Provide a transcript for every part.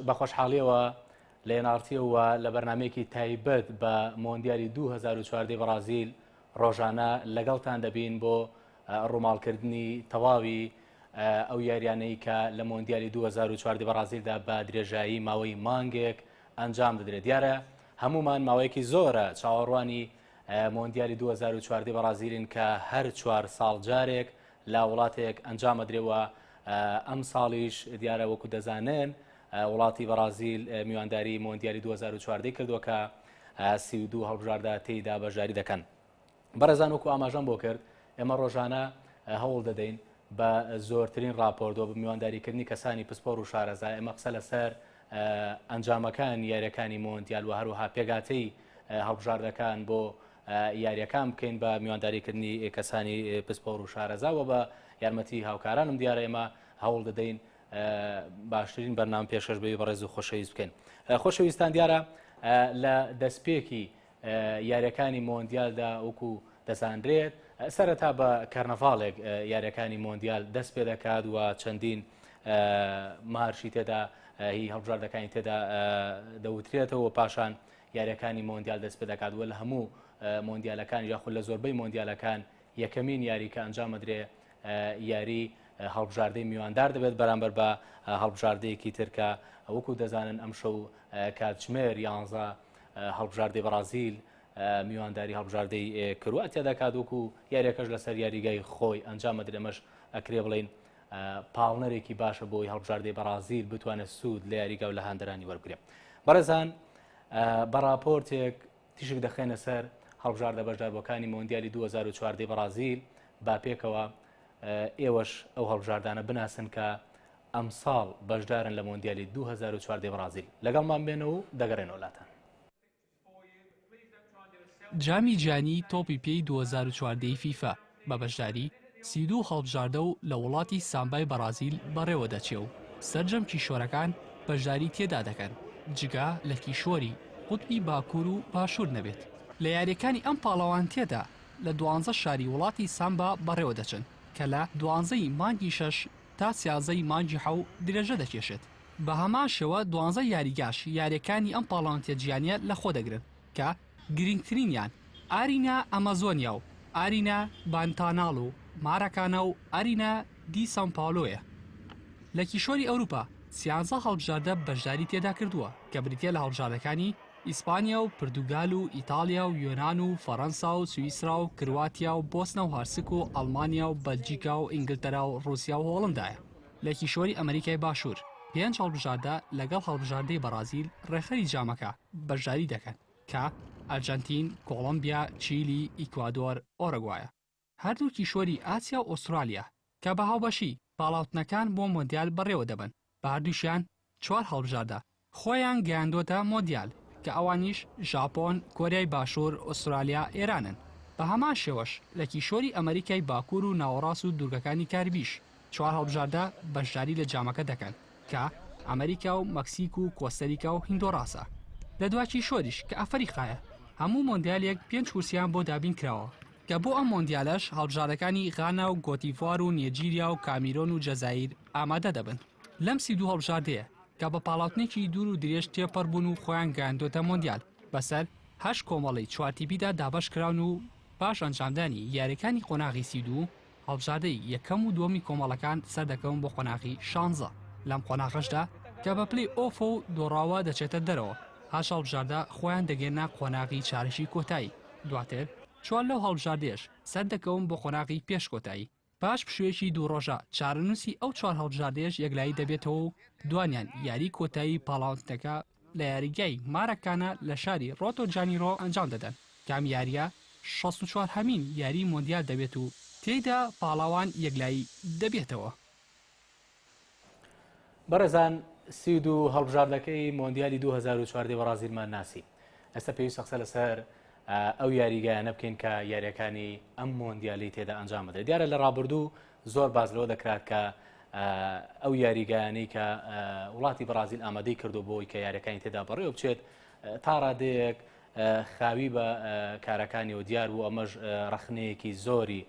بە خۆشحاڵیەوە لە نارتیەوە لە بەرنمەیەکی تایبەت بە مۆندیالی 2014 بەرازیل ڕۆژانە لەگەڵتان دەبین بۆ ڕووماڵکردنی تەواوی ئەو یاریانەی کە لە مۆندیالی 2014 بەرازیلدا بە درێژایی ماوەی مانگێک ئەنجام دەدرێت. دیارە هەمومان ماوەیەکی زۆرە چاوەڕوانی مۆندیالی 2014 بەرازیلین کە هەر 4 ساڵ جارێک لە وڵاتێک ئەنجامەدرێەوە. ئەم ساڵیش دیارە وەکو دەزانن وڵاتی بەرازیل میوانداری مۆندیالی 2014 کردووە کە 32 هەڵبژاردە تێیدا بەشداری دەکەن. بەڕێزان وەکو ئاماژەم بۆ کرد ئێمە ڕۆژانە هەوڵ دەدەین بە زۆرترین راپۆرتەوە بە میوانداریکردنی کەسانی پسپۆڕ و شارەزا. ئێمە قسە لەسەر ئەنجامەکان یاریەکانی مۆندیال و هەروەها پێگاتەی هەڵبژاردەکان بۆ یاریەکان بکەین بە میوانداریکردنی کەسانی پسپۆڕ و شارەزاوە بە یارمەتی هاوکارانم. دیارە ئێمە هەوڵ دەدەین باشترین بەرنامە پێشکەش بێ بەڕێز و خۆشەویست بکەین. خۆشەویستان دیارە لە دەستپێکی یاریەکانی مۆندیالدا وەکو دەزانرێت سەرەتا بە کارنەڤاڵێک یاریەکانی مۆندیال دەست پێ دەکات و چەندین مارشی تێدا هی هەڵبژاردەکانی تێدا دەوترێتەوە پاشان یاریەکانی مۆندیال دەست پێ دەکات و لە هەموو مۆندیالەکان یاخود لە زۆربەی مۆندیالەکان یەکەمین یاری کە ئەنجامەدرێ یاری هەڵبژاردەی میواندار دەبێت بەرامبەر بە هەڵبژاردەیەکی ترکە وەکو دەزانن ئەم شەو کاتژمێر 11 هەڵبژاردەی بەرازیل میوانداری هەڵبژاردەی کرواتیا دەکات وەکو یاریەکەش لەسەر یاریگای خۆی ئەنجامەدرێ. ئەمەش ئەکرێ بڵین پاڵنەرێکی باشە بۆی هەڵبژاردەی بەرازیل بتوانێت سوود لە یاریگا و لە هاندەرانی وەربگرێت. بەڕێزان بە راپۆرتێک تیشک دەخێنە سەر هەڵبژاردە بەشداربووەکانی مۆندیالی 2014 بەرازیل با پێکەوە ئێوەش ئەو هەڵبژاردانە بناسن کە ئەم ساڵ بەشدارن لە مۆندیالی 2014 بەرازیل. لەگەڵمان بێنەوە و دەگەڕێنەوە لاتان. جامی جیهانی تۆپی پێی 2014 فیفا بە بەشداری 32 هەڵبژاردە و لە وڵاتی سامبای بەرازیل بەڕێوە دەچێ و سەرجەم کیشۆرەکان بەشداری تێدا دەکەن جگا لە کیشۆری قوتبی باکوور و باشوور نەبێت. لە یاریەکانی ئەم پاڵەوان تێدا لە 12 شاری وڵاتی سامبا بەڕێوە دەچن کە لە 12 مانگی 6 تا 13 مانگی 7 درێژە دەکێشێت. بە هەمان شێوە 12 یاریگاش یاریەکانی ئەم پاڵەوانتە جیهانیە لە خۆ دەگرن کە گرنگترینیان ئارینا ئەمازۆنیا و ئارینا بانتاناڵ و مارەکانە و ئارینا دی سامپالۆیە. لە کیشۆری ئەوروپا 13 هەڵبژاردە بەشداری تێدا کردووە کە بریتە لە هەڵبژاردەکانی ئیسپانیا و پرتوگال و ئیتالیا و یۆناان و فەڕەنسا و سوئیسرا و کرواتیا و بۆسنە و هەرسک و ئەڵمانیا و بەلجیکا و ئینگلتەرا و رووسیا و هۆڵندایە. لە کیشۆری ئەمریکای باشوور 5 هەڵبژاردە لەگەڵ هەڵبژاردەی بەرازیل ڕێخەری جامەکە بەشداری دەکەن کە ئەرجەنتین، کۆڵۆمبیا، چیلی، ئیکوادۆر، ئۆرەگوایە. هەردوو کیشۆری ئاسیا و ئوسترالیا کە بە هاوبەشی پاڵاوتنەکان بۆ مۆندیال بەڕێوە دەبن. بە هەردووشیان 4 هەڵبژاردە خۆیان گەیاندۆتە مۆندیال کە ئەوانیش ژاپۆن، کۆریای باشوور، ئوسترالیا، ئێرانن. بە هەمان شێوەش لە کیشۆری ئەمریکای باکوور و ناوەڕاست و دوورگەکانی کاریبیش 4 هەڵبژاردە بەشداری لە جامەکە دەکەن کە ئەمریکا و مەکسیک و کۆستەریکا و هیندۆڕاسە. لە دوا کیشۆریش کە ئەفریقایە هەموو مۆندیالێک 5 کورسیان بۆ دابین کراوە کە بۆ ئەم مۆندیالەش هەڵبژاردەکانی غانا و گۆتیڤوار و نیجیریا و کامیرۆن و جەزایر ئامادە دەبن. لەم 32 هەڵبژاردەیە کە بە پاڵاوتنێکی دوور و درێژ تێپەڕبوون و خۆیان گەیاندۆتە مۆندیال بەسەر 8 کۆمەڵی چوارتیپیدا دابەش کراون و باش ئەنجامدانی یاریەکانی قۆناغی 32 هەڵبژاردەی یەکەم و دووەمی کۆمەڵەکان سەردەکەون بۆ قۆناغی 16. لەم قۆناغەشدا کە بە پلەی ئۆفە و دۆڕاوە دەچێتە دەرەوە 8 هەڵبژاردە خۆیان دەگەێنە قۆناغی چارەشی کۆتایی. دواتر 4 لەو هەڵبژاردەیەش سەردەکەون بۆ قۆناغی پێش کۆتایی. پاش پشوێکی دووڕۆژە چارەنووسی ئەو 4 هەڵبژاردەیەش یەکلایی دەبێتەوە و دوانیان یاری کۆتایی پاڵاوتنەکە لە یاریگای مارەکانە لە شاری ڕۆتۆ جانیرۆ ئەنجام دەدەن. کام یاریە 64 هەمین یاری مۆندیال دەبێت و تێیدا پاڵاوان یەکلایی دەبێتەوە. بەڕێزان 32 هەڵبژاردەکەی مۆندیالی 2014 بەرازیلمان ناسی. ئێستا پێویستە قسە لەسەر ئەو یاریگایانە بکەین کە یاریەکانی ئەم مۆندیالی تێدا ئەنجام بدرێت. دیارە لە ڕابردوو زۆر باز لەوە دەکرات کە ئەو یاریگایانەی کە وڵاتی بەرازیل ئامادەی کردو بۆی کە یاریەکانی تێدا بەڕێوە بچێت تا ڕادەیەک خاوی بە کارەکانی و دیار بوو. ئەمەش ڕەخنەیەکی زۆری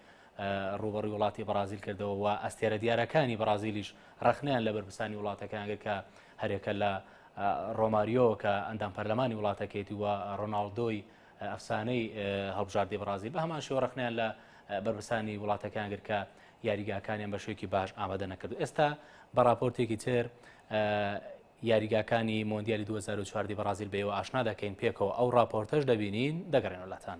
ڕوبەڕووی وڵاتی بەرازیل کردەوە و ئەستێرە دیارەکانی بەرازیلیش ڕەخنیان لە بەرپرسانی وڵاتەکان کە هەرێکە لە ڕۆماریۆ کە ئەندام پەرلەمانی وڵاتەکەیەتی وە ڕۆناڵدۆی ئەفسانەی هەڵبژاردەی بەرازیل بە هەمان شێوە ڕخنیان لە بربرسانی وڵاتەکان کرد کە یاریگاکانیان بە شوێکی باش ئامادە نەکرد. ئێستا بە راپۆرتێکی تر یاریگاکانی مۆندیالی 2014 بەرازیل بەیەوە ئاشنا دەکەین پێکەوە ئەو راپۆرتەش دەبینین دەگەڕێنەوە لاتان.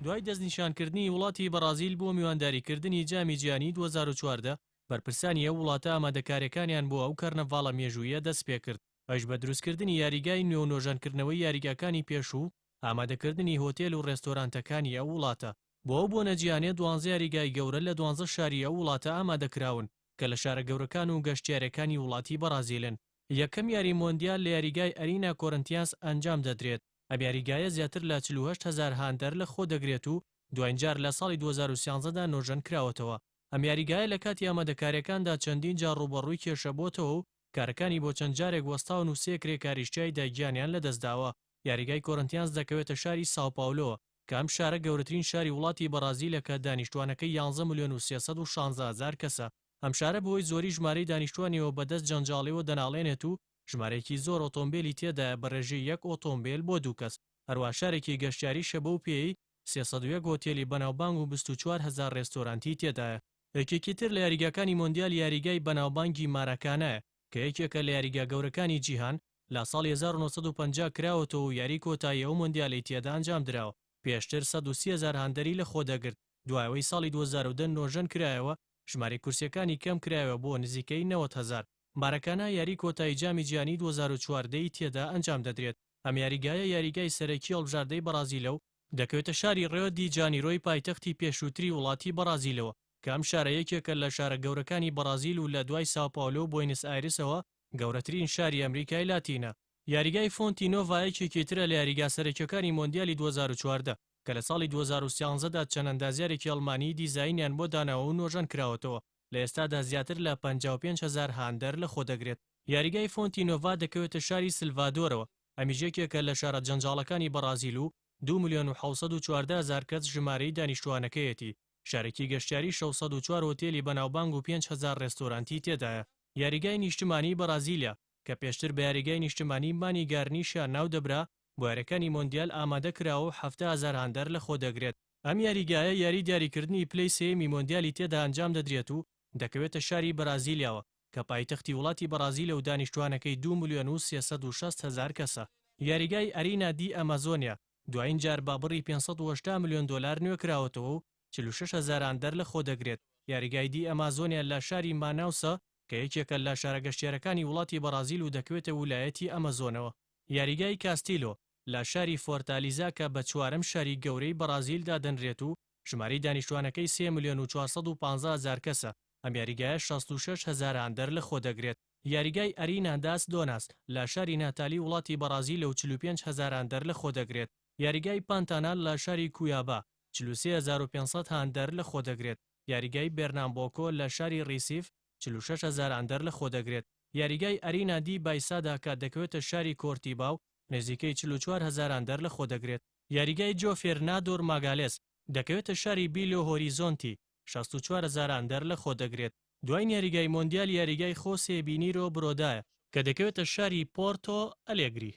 دوای دەستنیشانکردنی وڵاتی بەرازیل بۆ میوانداریکردنی جامی جیهانی 2014 بەرپرسانی ئەو وڵاتە ئامادەکاریەکانیان بۆ ئەو کەرنەڤاڵە مێژوویە دەست پێ کرد ئەش بە دروستکردنی یاریگای نوێونۆژانکردنەوەی یاریگاکانی پێشوو ئامادەکردنی هۆتێل و ڕێستۆرانتەکانی ئەو وڵاتە بۆ ئەو بۆ نەجیانێ 12 یاریگای گەورە لە 12 شاری ئەو وڵاتە ئامادەکراون کە لە شارە گەورەکان و گەشتیارەکانی وڵاتی بەرازیلن. یەکەم یاری مۆندیال لە یاریگای ئەرینا کۆرنتیانس ئەنجام دەدرێت. ئەم یاریگایە زیاتر لە 48,000 هاندەر لە خۆ دەگرێت و دوایینجار لە ساڵی 2013دا نۆژەن کراوەتەوە. ئەم یاریگایە لە کاتی ئامادەکاریەکاندا چەندین جار ڕوبەڕووی کێشە بۆتەوە و کارەکانی بۆ چەند جارێک وەستاون و سێ کرێکاریشتیای داگیانیان لەدەستداوە. یاریگای کۆرنتیانس دەکەوێتە شاری ساو پاولۆ کە ئەم شارە گەورەترین شاری وڵاتی بەرازیلە کە دانیشتوانەکەی 11,316,000 کەسە. ئەم شارە بۆی زۆری ژمارەی دانیشتوانیەوە بەدەست جەنجاڵیەوە دەناڵێنێت و ژمارەیەکی زۆر ئۆتۆمبیلی تێدایە بەڕێژەی 1 ئۆتۆمبیل بۆ 2 کەس. هەروە شارێکی گەشتیاری شەبە و پێی 301 هۆتێلی بەناوبانگ و 24,000 ڕێستۆرانتی تێدایە. یەکێکی تر لە یاریگاکانی مۆندیال یاریگای بەناوبانگی ماراکانایە کە یەکێکە لە یاریگا گەورەکانی جیهان لە ساڵی 1950 کراوەتەوە و یاری کۆتایی ئەو مۆندیالی تێدا ئەنجام درراوە. پێشتر 130,000 هاندەری لە خۆ دەگرت. دوایەوەی ساڵی 2010 نۆژەن کرایەوە ژمارەی کورسیەکانی کەم کرایەوە بۆ نزیکەی 90,000. مارەکانە یاری کۆتایی جامی جیهانی 2014 تێدا ئەنجام دەدرێت. ئەم یاریگایە یاریگای سەرەکی هەڵبژاردەی بەرازیلە و دەکەوێتە شاری ڕیۆ دی جانیرۆی پایتەختی پێشووتری وڵاتی بەرازیلەوە کە ئەم شارە یەکێکە لە شارە گەورەکانی بەرازیل و لە دوای ساو پاولۆ بۆینس ئایرسەوە گەورەترین شاری ئەمریکای لاتینە. یاریگای فۆنتی نۆڤا یەکێکی ترە لە یاریگا سەرەکیەکانی مۆندیالی 2014 کە لە ساڵی 2013دا چەند ئەندازیارێکی ئەڵمانی دیزاینیان بۆ داناوە و نۆژەن کراوەتەوە. لە ئێستادا زیاتر لە 55,000 هاندەر لە خۆ دەگرێت. یاریگای فۆنتی نۆڤا دەکەوێتە شاری سلڤادۆرەوە ئەمیژێکێکە لە شارە جەنجاڵەکانی بەرازیل و 2,714,000 کەس ژمارەی دانیشتوانەکەیەتی. شارێکی گەشتیاری 604 هۆتێلی بەناوبانگ و 5,000 ڕێستۆرانتی تێدایە. یاریگای نیشتیمانی بەرازیلیا کە پێشتر بە یاریگای نیشتیمانی مانی گارنیشە ناو دەبرا بۆ یاریەکانی مۆندیال ئامادە کراوە و 70,000 هاندەر لە خۆ دەگرێت. ئەم یاریگایە یاری دیاریکردنی پلەی سێمی مۆندیالی تێدا ئەنجام دەدرێت و دەکەوێتە شاری بەرازیلیاوە کە پایتەختی وڵاتی بەرازیلە و دانیشتوانەکەی 2,360,000 کەسە. یاریگای ئەرینا دی ئەمازۆنیا دوایین جار بابڕی 580 ملیۆن دۆلار نوێکراوەتەوە و 46,000 هاندەر لە خۆ دەگرێت. یاریگای دی ئەمازۆنیا لە شاری ماناوسە کە یەکێکە لە شارە گەشتیارەکانی وڵاتی بەرازیل و دەکەوێتە ویلایەتی ئەمازۆنەوە. یاریگای کاستیلۆ لە شاری فۆرتالیزا کە بە چوارەم شاری گەورەی بەرازیلدا دەنرێت و ژماری دانیشتوانەکەی 3,415,000 کەسە. ئەم یاریگایە 66,000 هاندەر لە خۆ دەگرێت. یاریگای ئەرینا داس دۆناس لە شاری ناتالی وڵاتی بەرازیل و 45,000 هاندەر لە خۆ دەگرێت. یاریگای پانتانال لە شاری کویابا 43,500 هاندەر لە خۆ دەگرێت. یاریگای بێرنامبۆکۆ لە شاری ڕیسیف 46,000 هاندەر لە خۆ دەگرێت. یاریگای ئەرینا دی بایسادا کە دەکەوێتە شاری کۆرتیباو نزیکەی 44,000 هاندەر لە خۆ دەگرێت. یاریگای جۆ فێرنادۆر ماگالێس دەکەوێتە شاری بیلۆ هۆریزۆنتی 64,000 هاندەر لە خۆ دەگرێت. دوای یاریگای مۆندیال یاریگای خۆسێ بینیرۆ برۆدایە کە دەکەوێتە شاری پۆرتۆ ئەلێگری.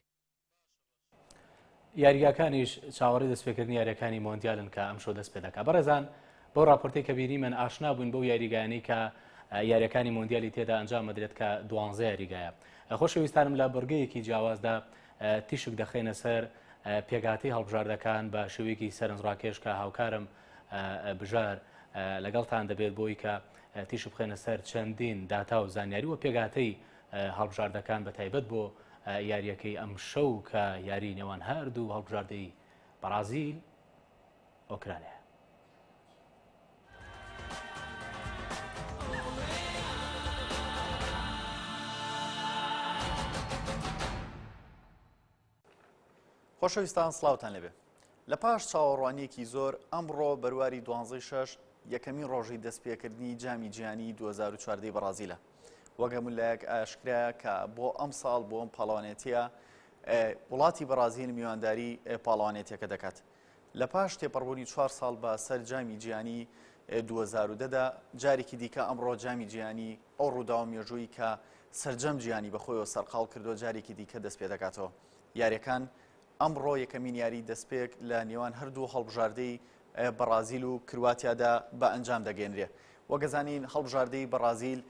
یاریگاکانیش چاوەڕێی دەستپێکردنی یاریەکانی مۆندیالن کە ئەمشۆ دەست پێ دەکات. بەڕێزان بۆ راپۆرتەی کە بینی من ئاشنا بووین بەو یاریگایانی کە یاریەکانی مۆندیالی تێدا ئەنجام دەدرێت کە 12 یاریگایە. خۆشەویستانم لە بەرگەیەکی جیاوازدا تیشک دەخێنە سەر پێگاتی هەڵبژاردەکان بە شێوەیەکی سەرنجڕاکێش کە هاوکارم بژار لەگەڵتان دەبێت بۆی کە تیش بخێنە سەر چەندین داتا و زانیاری و پێگاتەی هەڵبژاردەکان بە تایبەت بۆ یاریەکەی ئەم شەو کە یاری نێوان هەردوو هەڵبژاردەی بەرازیل ئۆکرانیا. خۆشەویستان سڵاوتان لەبێ. لە پاش چاوەڕوانیەکی زۆر ئەمڕۆ بەرواری 12/6 یەکەمین ڕۆژی دەستپێکردنی جامی جیهانی 2014 بەرازیلە. وەگە ملایەک ئاشکرایە کە بۆ ئەم ساڵ بۆ ئەم پاڵەوانێتیە وڵاتی بەرازیل میوانداری پاڵەوانێتەکە دەکات. لە پاش تێپەڕبوونی 4 ساڵ بە سەر جامی جیهانی 2010دا جارێکی دیکە ئەمڕۆ جامی جیهانی ئەو ڕووداوە مێژووی کە سەرجەم جیهانی بەخۆیەوە سەرقاڵ کردو جارێکی دیکە دەست پێ دەکاتەوە. یاریەکان ئەمڕۆ یەکەمین یاری دەستپێک لە نێوان هەردوو هەڵبژاردەی بەرازیل و کرواتیادا بە ئەنجام دەگەێنرێ. وەگەزانین هەڵبژاردەی بەرازیل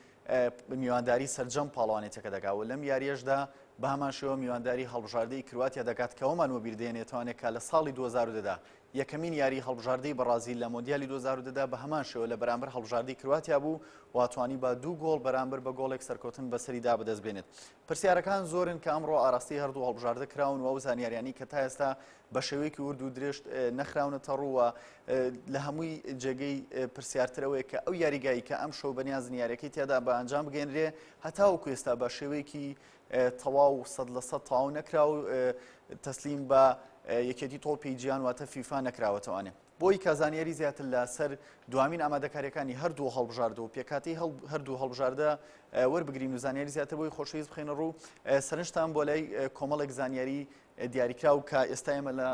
میوانداری سەرجەم پاڵەوانێتەکە دەگاوە لەم یاریەشدا بە هەمان شێوە میوانداری هەڵبژاردەی کرواتیا دەکات کە ئەومان وەبیردێنێتوانێت کە لە ساڵی 2010دا یەکەمین یاری هەڵبژاردەی بەرازیل لە مۆندیالی 2010دا بە هەمان شێوە لە بەرامبەر هەڵبژاردەی کرواتیا بوو واتوانی بە 2 گۆڵ بەرامبەر بە گۆڵێک سەرکەوتن بەسەریدا بەدەستبێنێت. پرسیارەکان زۆرن کە ئەمڕۆ ئاراستی هەردوو هەڵبژاردە کراون و ئەو زانیاریانی کە تا ئێستا بە شێوەیەکی ورد و درێژت نەخراونەتە ڕووە لە هەمووی جێگەی پرسیارترەوەی کە ئەو یاریگایی کە ئەم شەو بەنیاز یاریەکەی تێدا بە ئەنجام بگەێنرێ هەتاوەکو ئێستا بە شێوەیەکی تەواو 100% تەواو نەکرا و تەسلیم بە یەکێتی تۆپی جیهان واتە فیفا نەکراوەتەوانێ. بۆی کازانیاری زیاتر لەسەر دوامین ئامادەکاریەکانی هەردوو هەڵبژاردە و پێکاتی هەردوو هەڵبژاردە وەربگرین و زانیاری زیاتر بۆی خۆشەویست بخێنە ڕوو سەرنجتان بۆ لای کۆمەڵێک زانیاری دیاریکرا و کە ئێستا ئێمە لە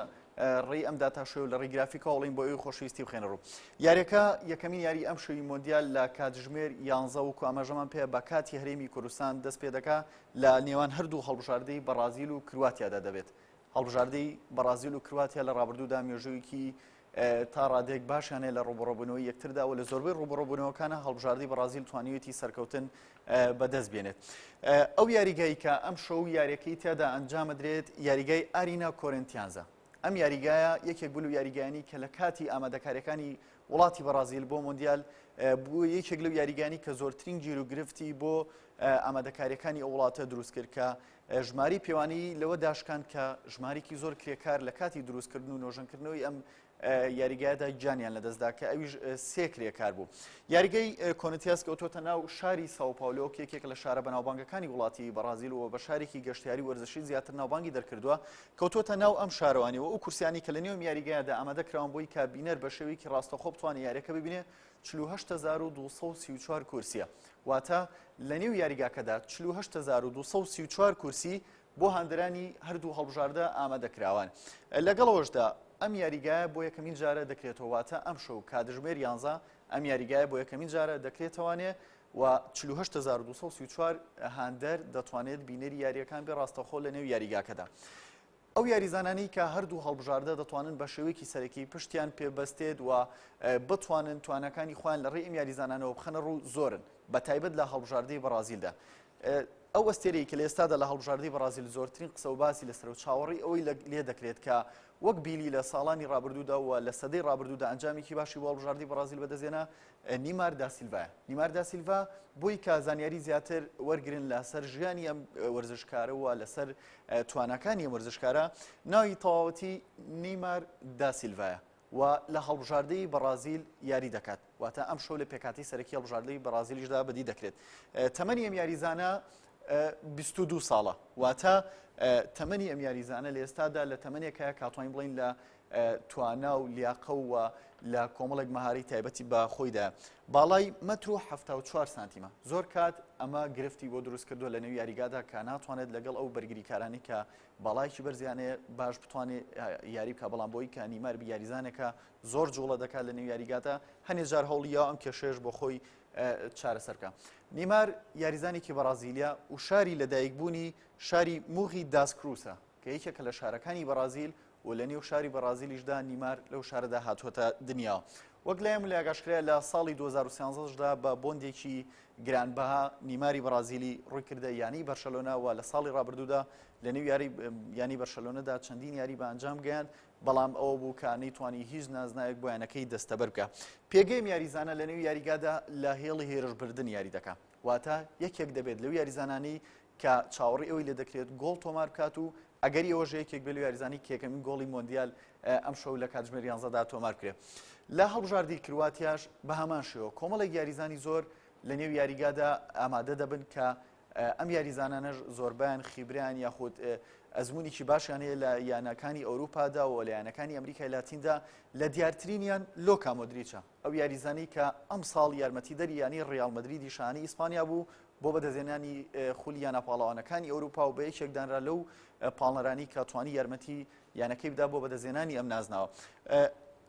ڕێی ئەم داتاشۆ و لە ڕێی گرافیکاوەڵین بۆ ئەوی خۆشەویستی بخێنە ڕوو. یاریەکە یەکەمین یاری ئەم شەوی مۆندیال لە کاتژمێر 11 و ئاماژەمان پێ بە کاتی هەرێمی کوردستان دەست پێ دەکا لە نێوان هەردوو هەڵبژاردەی بەرازیل و کرواتیادا دەبێت. هەڵبژاردەی بەرازیل و کرواتیا لە ڕابردوودا مێژوویەکی تا ڕادێک باشیانێ لە ڕوبڕۆبوونەوەی یەکتردا و لە زۆربەی ڕوبڕۆبوونەوەکانە هەڵبژاردەی بەرازیل توانیوێتی سەرکەوتن بەدەست بێنێت. ئەو یاریگایی کە ئەم شەو یاریەکەی تێدا ئەنجامەدرێت یاریگای ئارینا کۆرنتیانزە. ئەم یاریگایە یەکێک بوو یاریگایانی کە لە کاتی ئامادەکاریەکانی وڵاتی بەرازیل بۆ مۆندیال بوو یەکێک لەو یاریگانی کە زۆرترین گیر و گرفتی بۆ ئامادەکاریەکانی ئەو وڵاتە دروست کرد کە ژماری پێوانی لەوە داشکان کە ژمارێکی زۆر کرێکار لە کاتی دروستکردن و نۆژەنکردنەوەی ئەم یاریگایدا گیانیان لەدەستدا کە ئەویش سێ کرێکار بوو. یاریگەی کۆنتیاس کەوتۆتە ناو شاری ساو پاولۆ یەکێک لە شارە بەناوبانگەکانی وڵاتی بەرازیل و بە شارێکی گەشتیاری وەرزشی زیاتر ناوبانگی دەرکردووە کەوتۆتە ناو ئەم شارەوانیەوە ئەو کورسیانی کە لە نێوم یاریگایدا ئامادەکراون بۆی کە بینەر بە شێوەیەکی ڕاستەخۆ بتوانێت یاریەکە ببینێ 48234 کورسیە واتە لە نێو یاریگاکەدا 48234 کورسی بۆ هاندرانی هەردوو هەڵبژاردە ئامادەکراوان. لەگەڵەوەشدا ئەم یاریگایە بۆ یەکەمین جارە دەکرێتەوە واتە ئەم شەو کاتژمێر 11 ئەم یاریگایە بۆ یەکەمین جارە دەکرێتەوانێ و 48234 هاندەر دەتوانێت بینەری یاریەکان بێ ڕاستەخۆ لە نێو یاریگاکەدا. ئەو یاریزانانی کە هەردوو هەڵبژاردە دەتوانن بە شێوەیەکی سەرەکی پشتیان پێبەستێت و بتوانن توانەکانی خۆیان لە ڕێی ئەم یاریزانانەوە بخەنە ڕوو زۆرن بە تایبەت لە هەڵبژاردەی بەرازیلدا. ئەو ئەستێرەی کە لە ئێستادا لە هەڵبژاردەی بەرازیل زۆرترین قسە و باسی لەسەر و چاوەڕی ئەوەی لێ دەکرێت کە وەک بیلی لە ساڵانی ڕابردوودا و لە سەدەی ڕابردوودا ئەنجامێکی باشی بۆ هەڵبژاردەی بەرازیل بەدەستێنا نیمار دا سیلڤایە. نیمار دا سیلڤا بۆی کە زانیاری زیاتر وەرگرن لەسەر ژیانی ئەم وەرزشکارە و لەسەر توانەکانی ئەم وەرزشکارە ناوی تەواوەتی نیمار دا سیلڤایە و لە هەڵبژاردەی بەرازیل یاری دەکات واتە ئەم شەو لە پێکاتی سەرەکی هەڵبژاردەی بەرازیلیشدا بەدی دەکرێت. تەمەنی ئەم یاریزانە 22 ساڵە واتە تەمەنی ئەم یاریزانە لە ئێستادا لە تەمەنێکە کاتوانین بڵین لە توانا و لیاقە و لە کۆمەڵێک مەهاری تایبەتی بە خۆیدا باڵای مەتر و 74 سانتیمە. زۆر کات ئەمە گرفتی بۆ دروست کردووە لە نێو یاریگادا کە ناتوانێت لەگەڵ ئەو بەرگریکارانی کە باڵایکی بەرزیانێ باش بتوانێت یاری بکە بەڵام بۆی کە نیمار یاریزانێکە زۆر جوڵە دەکات لە نێو یاریگادا هەنێ جار هەوڵیا ئەم کێشەیەش بۆ خۆی چارەسەر بکە. نیمار یاریزانێکی بەرازیلیا و شاری لەدایکبوونی شاری موغی داسکروسە کە یەکێکە لە شارەکانی بەرازیل و لە نێو شاری بەرازیلیشدا نیمار لەو شارەدا هاتووەتە دنیا. وەک لایەم لەگەشتکرا لە ساڵی 2013دا بە بۆندێکی گرانبەها نیماری بەرازیلی ڕووی کردە یانی بەرشەلۆنا و لە ساڵی ڕابردوودا لە نێو یانی بەرشەلۆنەدا چەندین یاری بە ئەنجام گەیاند بەڵام ئەوە بوو کە نەیتوانی هیچ نازنایەک بۆ یانەکەی دەستەبەر بکە. پێگەی یاریزانە لە نێو یاریگادا لە هێڵی هێرشبردن یاری دەکات واتە یەکێک دەبێت لەو یاریزانانی کە چاوەڕی ئەوی لێ دەکرێت گۆڵ تۆمار بکات و ئەگەری ئەوەژە یەکێک بێت لە یاریزانی کێکەمین گۆڵی مۆندیال ئەم شەو لە کاتژمێر 11دا تۆمار کرێت. لە هەڵبژاردەی کرواتیاش بە هەمان شێوە کۆمەڵێک یاریزانی زۆر لە نێو یاریگادا ئامادە دەبن کە ئەم یاریزانانەش زۆربیان خیبریان یاخود ئەزمونێکی باشیان هەیە لە یانەکانی ئەوروپادا و لە یانەکانی ئەمریکای لاتیندا لە دیارترینیان لۆکا مۆدریچە ئەو یاریزانەی کە ئەم ساڵ یارمەتیدەری یانی ڕیال مەدریدی شانی ئیسپانیا بوو بۆ بەدەستهێنانی خولی یانە پاڵەوانەکانی ئەوروپا و بە یەکێکدانرا لەو پاڵنەرانی کە توانی یارمەتی یانەکەی بدا بۆ بەدەستهێنانی ئەم نازناوە.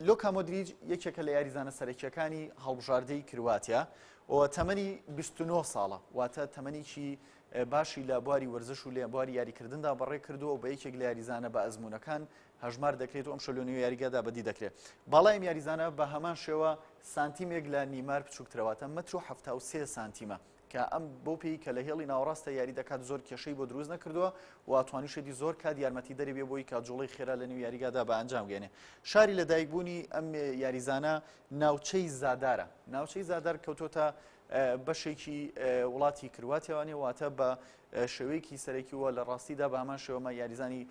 لۆکا مۆدریچ یەکێکە لە یاریزانە سەرەکیەکانی هەڵبژاردەی کرواتیا و تەمەنی 29 ساڵە واتە تەمەنیی باشی لە بواری وەرزش و لە بواری یاریکردندا بەڕێ کردووە و بە یەکێک لە یاریزانە بە ئەزمونونەکان هەژمار دەکرێت و ئەم شەلۆنی و یاریگادا بەدی دەکرێت باڵای ئەم یاریزانە بە هەمان شێوە سانتیمێک لە نیمار بچووکترەوەتە مەتر و 73 سانتیمە کە ئەم بۆ پێی کە لە هێڵی ناوەڕاستە یاری دەکات زۆر کێشەی بۆ دروست نەکردووە و توانیشێتی زۆر کات یارمەتی دەری بێ بۆی کاتجوڵی خێرا لە نێو یاریگادا بە ئەنجام گەێنێ شاری لەدایکبوونی ئەم یاریزانە ناوچەی زادارە ناوچەی زادار کەوتۆتە بەشێکی وڵاتی کرواتیاوانێ واتە بە شێوەیەکی سەرەکی وە لە ڕاستیدا بە هەمان شێوەمە یاریزانی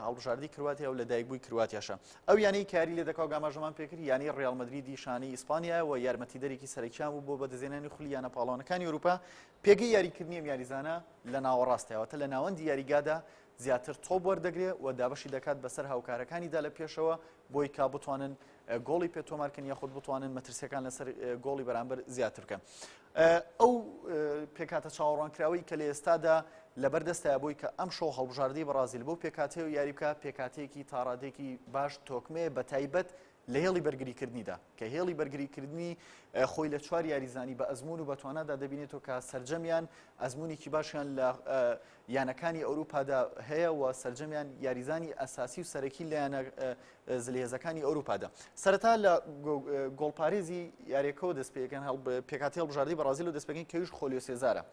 هەڵبژاردی کرواتیا و لە دایکبووی کرواتیاشە ئەو یانەی کاری لێ دەکاو گاماژەمان پێکرد یانی ڕیال مەدریدی شانەی ئیسپانیا و یارمەتیدەرێکی سەرەکیان بوو بۆ بەدەزێنانی خولی یانە پاڵەوانەکانی ئەوروپا پێگەی یاریکردنی ئەم یاریزانە لە ناوەڕاستیەوەتە لە ناوەندی یاریگادا زیاتر تۆپ وەردەگرێت و دابەشی دەکات بەسەر هاوکارەکانیدا لە پێشەوە بۆی کا بتوانن گۆڵی پێتۆمارکردن یاخود بتوانن مەترسیەکان لەسەر گۆڵی بەرامبەر زیاتر بکەن ئەو پێکاتە چاوەڕوانکراوی کە لە ئێستادا لەبەردەستایە بۆی کە ئەم شەو هەڵبژاردی بەرازیل بۆ پێکاتێ و یاری بکە پێکاتەیەکی تاڕادێکی باش تۆکمێ بە تایبەت لە هێڵی بەرگریکردنیدا کە هێڵی بەرگریکردنی خۆی لە چوار یاریزانی بە ئەزمون و بەتوانادا دەبینێتەوە کە سەرجەمیان ئەزمونێکی باشیان لە یانەکانی ئەوروپادا هەیە و سەرجەمیان یاریزانی ئەساسی و سەرەکی لە یانە زلێهێزەکانی ئەوروپادا سەرەتا لە گۆڵپارێزی یاریەکەەوە دەستپێکەکەن پێکاتی هەڵبژاردی بەرازیل و دەستپێکەکەی کەویش خۆلیۆ سێزارە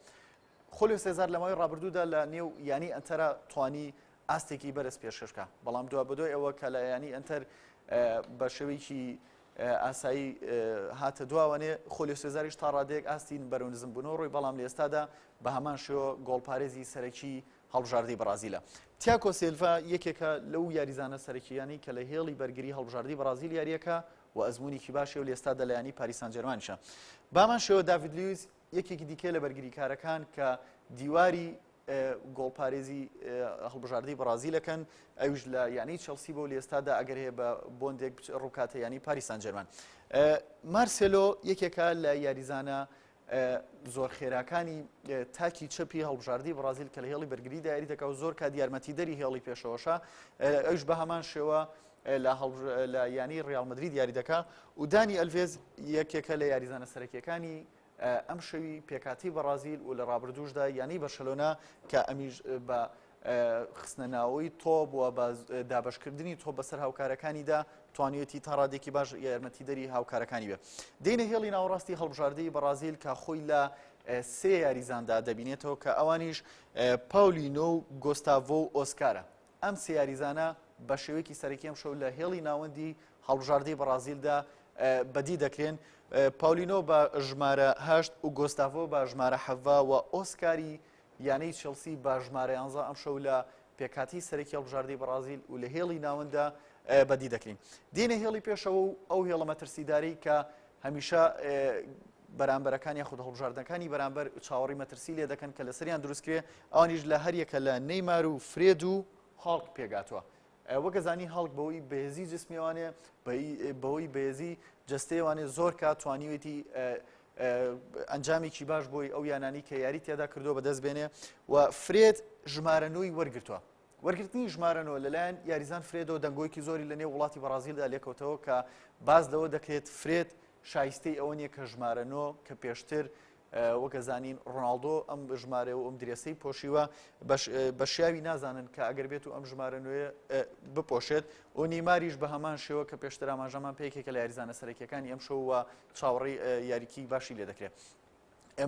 خۆلیۆ سێزار لە ماوەی ڕابردوودا لە نێو یانی ئەنتەرە توانی ئاستێکی بەرز پێشکەشکە بەڵام دووە بەدۆی ئەوە کە لە یانی ئەنتەر بە شێوەیەکی ئاسایی هاتە دواوانێ خۆلیۆ سێزاریش تا ڕادێک ئاستین بەرەو نزم بوونەوە ڕۆی بەڵام لە ئێستادا بە هەمان شێوە گۆڵپارێزی سەرەکی هەڵبژاردی بەرازیلە تیاکۆ سیلڤا یەکێکە لەو یاریزانە سەرەکییانی کە لە هێڵی بەرگری هەڵبژاردی بەرازیل یاریەکە و ئەزمونێکی باشێ و لە ئێستادا لە یانی پاریس سان ژێرمانیشە بامان شێوە داڤید لویس یەکێکی دیکە لە بەرگریکارەکان کە دیواری گۆڵپارێزی هەڵبژاردی بەرازیلەکەن ئەوش لە یانی چەلسی بۆ لە ئێستادا ئەگەر هەیە بە بۆندێک ڕووکاتە ینی پاریس سان ژێرمان مارسێلۆ یەکێکە لە یاریزانە زۆر خێراکانی تاکی چەپی هەڵبژاردی بەرازیل کە لە هێڵی بەرگریدا یاری دەکات و زۆر کات یارمەتیدەری هێڵی پێشەوەشە ئەوش بە هەمان شێوە لە یانی ڕیال مەدرید یاری دەکات و دانی ئەلڤێز یەکێکە لە یاریزانە سەرەکیەکانی ئەم شەوی پێکاتی بەرازیل و لە ڕابردوشدا یانی بەرشەلۆنا کە ئەمیش بە خستنەناوەی تۆپ و بە دابشکردنی تۆپ بەسەر هاوکارەکانیدا توانێتی تا ڕادێکی باش یارمەتیدەری هاوکارەکانی بێ دێنە هێڵی ناوەڕاستی هەڵبژاردی بەرازیل کە خۆی لە سێ یاریزاندا دەبینێتەوە کە ئەوانیش پاولینۆ و گۆستاڤۆ و ئۆسکارە ئەم سێ یاریزانە بە شێوەیەکی سەرەکی ئەم شەو لە هێڵی ناوەندی هەڵبژاردی بەرازیلدا بەدی دەکرێن پاولینۆ بە ژمارە 8 و گۆستاڤۆ بە ژمارە 7 و ئۆسکاری یانەی چێلسی بە ژمارە 11 ئەم شەو لە پێکاتی سەرەکی هەڵبژاردی بەرازیل و لە هێڵی ناوەندا بەدی دەکرین دێنە هێڵی پێشەوە و ئەو هێڵە مەترسیداری کە هەمیشە بەرامبەرەکان یاخود هەڵبژاردنەکانی بەرامبەر چاوەڕی مەترسی لێ دەکەن کە لەسەریان دروستکرێ ئەوانیش لە هەریەکە لە نەیمار و فرێد و هاڵک پێگاتوە وەگەزانی هەڵک بەوەی بەهێزی جسمیوانێ بەوەی بەهێزی جستەیەوانێ زۆر کات توانیوێتی ئەنجامێکی باش بۆی ئەو یانانی کە یاری تێدا کردو بەدەست بێنێ و فرێد ژمارەنۆی وەرگرتووە وەرگرتنی ژمارەنەوە لەلایەن یاریزان فرێدەوە دەنگۆیەکی زۆری لە نێو وڵاتی بەرازیلدا لێکەوتەوە کە باز لەوە دەکرێت فرێد شایستەی ئەوە نیە کە ژمارەنۆ کە پێشتر وەکەزانین ڕۆناڵدۆ ئەم ژمارە و ئەم درێسەی پۆشیوە بە شیاوی نازانن کە ئەگەر بێت و ئەم ژمارەنوێ بپۆشێت و نیماریش بە هەمان شێوە کە پێشتر ئاماژەمان پێکێکە لە یاریزانە سەرەکیەکانی ئەم شەوە چاوەڕێی یاریکی باشی لێ دەکرێت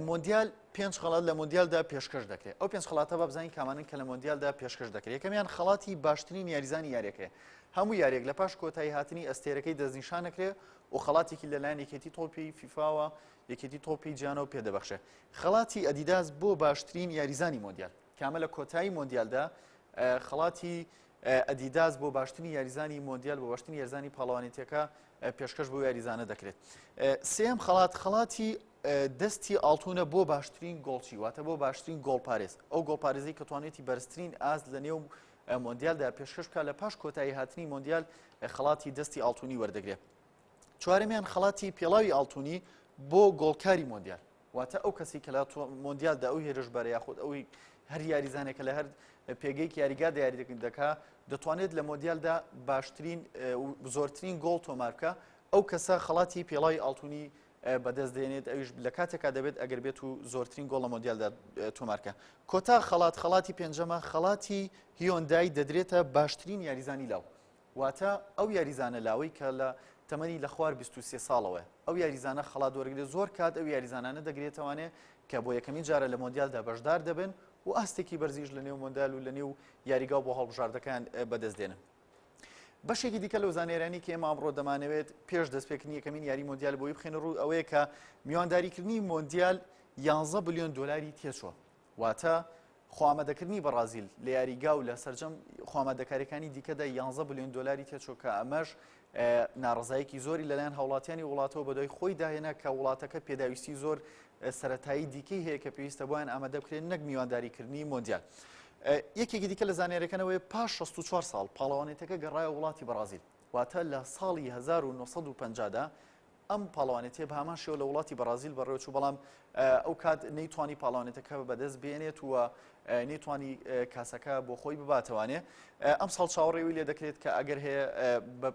مۆندیال 5 خەڵات لە مۆندیالدا پێشکەش دەکرێت ئەو 5 خەڵاتە بە بزانین کامانن کە لە مۆندیالدا پێشکەش دەکرێت یەکەمیان خەڵاتی باشترین یاریزانی یاریەکەیە هەموو یاریێک لە پاش کۆتایی هاتنی ئەستێرەکەی دەستنیشان دەکرێت و خەڵاتێکی لەلایەن یەکێتی تۆپی فیفاوە یەکێتی تۆپی جیانەوە پێدەبەخشێ خەڵاتی ئەدیداس بۆ باشترین یاریزانی مۆندیال کامە لە کۆتایی مۆندیالدا خەڵاتی ئەدیداس بۆ باشترین یاریزانی مۆندیال بۆ باشترین یاریزانی پاڵەوانیتەکە پێشکەش بۆ یاریزانە دەکرێت سێم خەڵاتی دەستی ئاڵتونە بۆ باشترین گۆڵچی واتە بۆ باشترین گۆڵپارێز ئەو گۆڵپارێزی کە توانێتی بەرزترین ئاست لە نێو مۆندیالدا پێشکەش بکات لە پاش کۆتایی هاتنی مۆندیال خەڵاتی دەستی ئاڵتونی وەردەگرێت چوارەمیان خەڵاتی پێڵاوی ئاڵتونی بۆ گۆڵکاری مۆندیال واتە ئەو کەسی کە لە مۆندیالدا ئەو هێرشبەرە یاخود ئەوی هەر یاریزانێکە لە هەر پێگەیەک یاریگا یاری دەکات دەتوانێت لە مۆندیالدا باشترین زۆرترین گۆڵ تۆمار بکە ئەو کەسە خەڵاتی پێڵای ئاڵتوونی بەدەست دێنێت ئەویش لە کاتێکا دەبێت ئەگەر بێت و زۆرترین گۆڵ لە مۆندیالدا تۆمارکە. کۆتا خەڵاتی پێنجەمە خەڵاتی هیۆندای دەدرێتە باشترین یاریزانی لاو واتە ئەو یاریزانە لاوەی کە لە تەمەنی لە خوار 23 ساڵەوە ئەو یاریزانە خەڵات وەرگێت زۆر کات ئەو یاریزانانە دەگرێتەوانێ کە بۆ یەکەمین جارە لە مۆندیالدا بەشدار دەبن و ئاستێکی بەرزیش لە نێو مۆندیال و لە نێو یاریگا بۆ هەڵبژاردەکان بەدەست دێنن. بەشێکی دیکە لەو زانێرانی کە ئێمە ئەمڕۆ دەمانەوێت پێش دەستپێکردنی یەکەمین یاری مۆندیال بۆی بخێنە ڕوو ئەوەیە کە میوانداریکردنی مۆندیال 11 بلیۆن دۆلاری تێچووە واتە خۆئامادەکردنی بەرازیل لە یاریگا و لە سەرجەم خۆئامادەکاریەکانی دیکەدا 11 بلیۆن دۆلاری تێچوو کە ئەمەش ناڕزایەکی زۆری لەلایەن هاوڵاتیانی وڵاتەوە بەدوای خۆی داهێنا کە وڵاتەکە پێداویستی زۆر سەرەتایی دیکەی هەیە کە پێویستە بۆیان ئامادە بکرێن نەک میوانداریکردنی مۆندیال. یەکێکی دیکە لە زانێرەکانەوەی پاش 64 ساڵ پاڵەوانێتەکە گەڕایە وڵاتی بەرازیل واتە لە ساڵی 1950دا ئەم پاڵەوانێتێ بە هەمان شێوە لە وڵاتی بەرازیل بەڕێوەچوو بەڵام ئەو کات نەیتوانی پاڵەوانێتەکە بەدەست بێنێت و نەیتوانی کاسەکە بۆ خۆی بباتەوانێ. ئەم ساڵ چاوەڕێوی لێ دەکرێت کە ئەگەر هەیە بە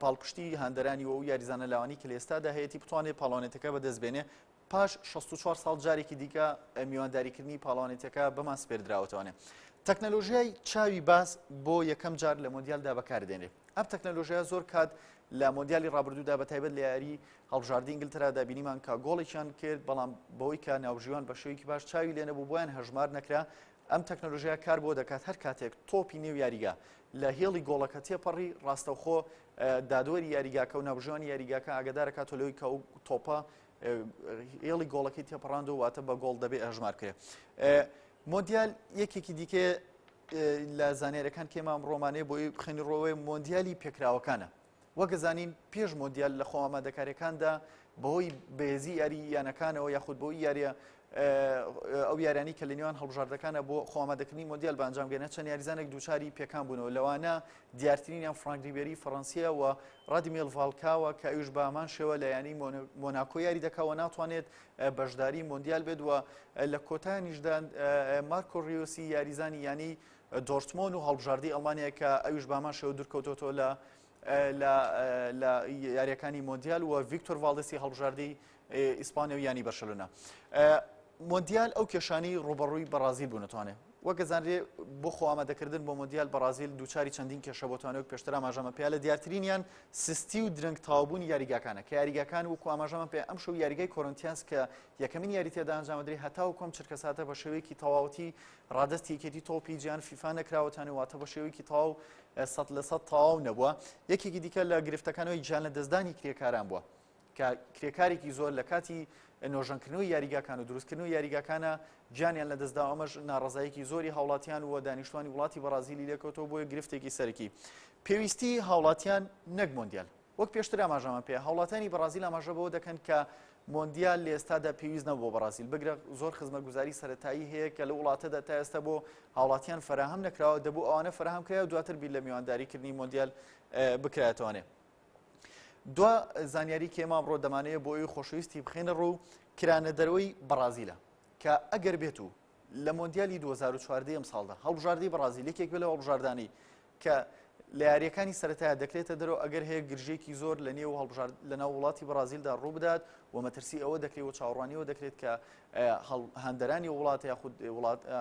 پاڵپشتی هەندەرانی و یاریزانە لاوانی کە لە ئێستادا هەیەی بتوانێت پاڵەوانێتەکە بەدەست بێنێ پاش 64 ساڵ جارێکی دیکە میوانداریکردنی پاڵەوانێتەکە بەمان سپێردراوەتەوانێ. تەکنەلۆژیای چاوی باس بۆ یەکەم جار لە مۆندیالدا بەکاردێنێت. ئەم تەکنەلۆژیا زۆر کات لە مۆندیالی ڕابردوودا بەتایبەت لە یاری هەڵبژاردنی ئینگلترادا بینیمان کە گۆڵێکیان کرد بەڵام بەوەی کە ناوژیوان بە شێوەیەکی باش چاوی لێ نەبوو بۆیان هەژمار نەکرا. ئەم تەکنەلۆژیا کار بۆ دەکات هەر کاتێک تۆپی نێو یاریگا لە هێڵی گۆڵەکە تێپەڕی ڕاستەوخۆ دادوەری یاریگاکە و ناوژیوانی یاریگاکە ئاگادارەکات لەوەی کە ئەو تۆپە هێڵی گۆڵەکەی تێپەڕاند و واتە بە گۆڵ دەبێت هەژمار کرێت. مۆندیال یەکێکی دیکە لە زانێرەکان کێمە ئەمڕۆمانەیە بۆی بخێنی ڕۆوەی مۆندیالی پێکراوەکانە وەگەزانین پێش مۆندیال لە خۆئامادەکاریەکاندا بەهۆی بەهێزی یارییانەکانەوە یاخود بۆی یاریە ئەو یارانی کە لە نێوان هەڵبژاردەکانە بۆ خۆئامادەکردنی مۆندیال بە ئەنجامگەێنە چەند یاریزانێک دووچاری پێکان بوونەوە لەوانە دیارترینیان فرانک ریبێری فەڕەنسیە و ڕادیمێل ڤالکاوە کە ئەویش بە هەمان شێوە لە ینی مۆناکۆ یاری دەکەوە ناتوانێت بەشداری مۆندیال بێت و لە کۆتاییشدا مارکۆ ڕیۆسی یاریزانی ینی دۆرتمۆن و هەڵبژاردی ئەڵمانیا کە ئەویش بە هەمان شێوە دوورکەوتۆتەوە لە یاریەکانی مۆندیال و ڤیکتۆر ڤالدێسی هەڵبژاردی ئیسپانیا و ینی بەرشلۆنا. مۆندیال ئەو کێشانی ڕوبەڕووی بەرازیل بوو نەتوانێت وەگەزانرێ بۆ خۆئامادەکردن بۆ مۆندیال بەرازیل دووچاری چەندین کێشە بۆتوانێت پێشتر ئاماژەمە پێیا لە دیارترینیان سستی و درنگ تاوبوونی یاریگاکانە کە یاریگاکان وەکو ئاماژەمە پێ ئەم شەو یاریگای کۆرنتیانس کە یەکەمین یاری تێدا ئەنجامدرێت هەتاو کۆم چرکەساتە بە شێوەیەکی تەواوەتی ڕادستی یەکێتی تۆپی جیان فیفا نەکراوەتانێ واتە بە شێوەیەکی تەواو 100% تەواو نەبووە. یەکێکی دیکە لە گرفتەکانەوەی گیان لە دەستدانی کرێکاران بووە کە کرێکارێکی زۆر لە کاتی نۆژەنکردنەوەی یاریگاکان و دروستکردنەوەی یاریگاکانە گیانیان لە دەستدا ئەمەش ناڕزایەکی زۆری هاوڵاتیان و دانیشتوانی وڵاتی بەرازیلی لێکەوتەوە بۆیە گرفتێکی سەرەکی. پێویستی هاوڵاتیان نەک مۆندیال وەک پێشتر ئاماژەمە پێ هاوڵاتیانی بەرازیل ئاماژە بەوە دەکەن کە مۆندیال لە ئێستادا پێویست نەبوو بۆ بەرازیل بگرە زۆر خزمەتگوزاری سەرەتایی هەیە کە لە وڵاتەدا تا ئێستا بۆ هاوڵاتیان فراهم نەکراوە دەبوو ئەوانە فراهم کرا و دواتر بیر لە میوانداریکردنی مۆندیال بکرێتوانێت. دو زانیاری کە ئێمە ئەمڕۆ دەمانەیە بۆ ئەوی خۆشەویستی بخێنە ڕوو کرانەدەرەوەی بەرازیلە کە ئەگەر بێت و لە مۆندیالی 2014 ئەم ساڵدا هەڵبژاردی بەرازیل یەکێک بێت لە هەڵبژاردانی کە لە یاریەکانی سەرەتایە دەکرێتە دەرەوە ئەگەر هەیە گرژێکی زۆر لە نێو لەناو وڵاتی بەرازیلدا ڕوو بدات و مەترسی ئەوە دەکرێت و چاوەڕوانیەوە دەکرێت کە هەندەرانی وڵات یاخود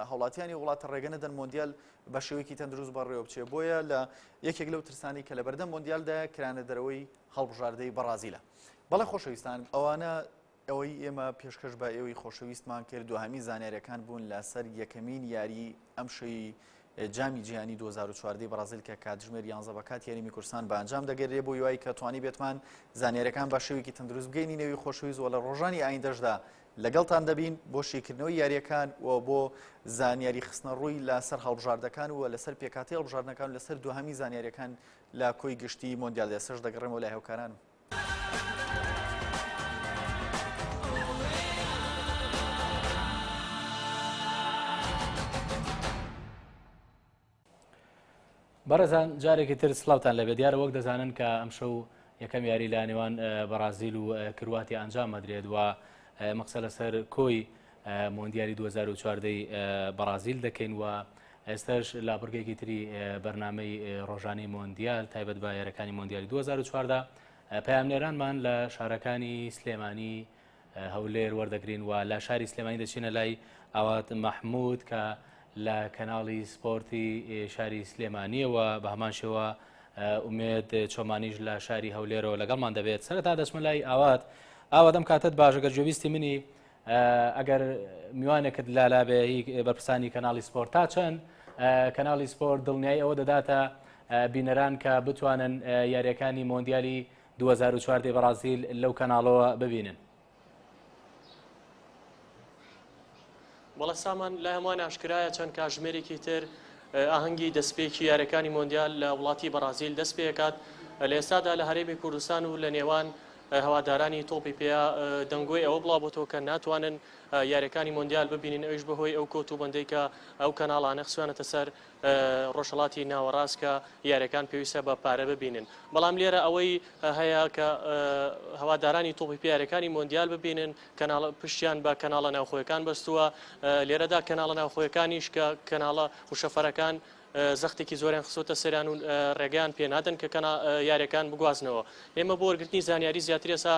هاوڵاتیانی وڵاتە ڕێگە نەدەن مۆندیال بە شێوەیەکی تەندروست بەڕێوە بچێ بۆیە لە یەکێک لەو ترسانی کە لە بەردەم مۆندیالدا کرانەدەرەوەی هەڵبژاردەی بەرازیلە. بەڵێ خۆشەویستان ئەوانە ئەوەی ئێمە پێشکەش بە ئێوەی خۆشەویستمان کرد دوهەمی زانیاریەکان بوون لەسەر یەکەمین یاری ئەم شەوی جامی جیهانی 2014 بەرازیل کە کاتژمێر 11 بە کات یاریمی کوردستان بە ئەنجام دەگەرێت بۆ یوای کە توانی بێتمان زانیاریەکان بە شێوەیەکی تەندروست بگەینی نێوی خۆشەویست و لە ڕۆژانی ئایندەشدا لەگەڵتان دەبین بۆ شێکردنەوەی یاریەکان و بۆ زانیاری خستنە ڕووی لەسەر هەڵبژاردەکان و لەسەر پێکاتی هەڵبژاردنەکان و لەسەر دوهەمی زانیاریەکان لە کۆی گشتی مۆندیال دەسەش دەگەڕێمەوە لای هاوکارانم. بەڕێزان جارێکی تر سلااوتان لەبێ دیارە وەک دەزانن کە ئەم شەو یەکەم یاری لا نێوان بەرازیل و کرواتی ئەنجام مەدرێت و مەقسە لەسەر کۆی مۆندیالی 2014 بەرازیل دەکەین و ئێستاش لا بڕگەیەکی تری بەرنامەی ڕۆژانەی مۆندیال تایبەت بە یاریەکانی مۆندیالی 2014 پەیامنێرانمان لە شارەکانی سلێمانی هەولێر وەردەگرین و لە شاری سلێمانی دەچینە لای ئاوات مەحموود کە لە کەناڵی سپۆرتی شاری سلێمانیەوە بە هەمان شێوە ئومێد چۆمانیش لە شاری هەولێرەوە لەگەڵمان دەبێت سەرەتا دەچمە لای ئاوات ئاوادەم کاتت باشە گەر گوێویستی منی ئەگەر میوانێکت لالابێ بەرپرسانی کەناڵی سپۆرت تا چەند کەناڵی سپۆرت دڵنیایی ئەوە دەداتە بینەران کە بتوانن یاریەکانی مۆندیالی 2014 بەرازیل لەو کەناڵەوە ببینن. بەڵە سامان لای هەمووان ئاشکرایە چەند کاتژمێرێکی تر ئاهەنگی دەستپێکی یاریەکانی مۆندیال لە وڵاتی بەرازیل دەست پێکات لە ئێستادا لە هەرێمی کوردستان و لە نێوان هەوادارانی تۆپی پێیا دەنگۆی ئەوە بڵاوبۆتەوە کە ناتوانن یاریەکانی مۆندیال ببینین ئەوش بەهۆی ئەو کۆتوبندەی کە ئەو کەناڵانە خسوێنەتە سەر ڕۆژهەڵاتی ناوەڕاست کە یاریەکان پێویستە بە پارە ببینن. بەڵام لێرە ئەوەی هەیە کە هەوادارانی تۆپی پێ یاریەکانی مۆندیال ببینن پشتیان بە کەناڵە ناوخۆیەکان بەستووە لێرەدا کەناڵە ناوخۆیەکانیش کە کەناڵە خوشەفەرەکان زەختێکی زۆریان خسۆتە سەریان و ڕێگەیان پێ نادەن کە یاریەکان بگوازنەوە. ئێمە بۆ وەرگرتنی زانیاری زیاتر ئێستا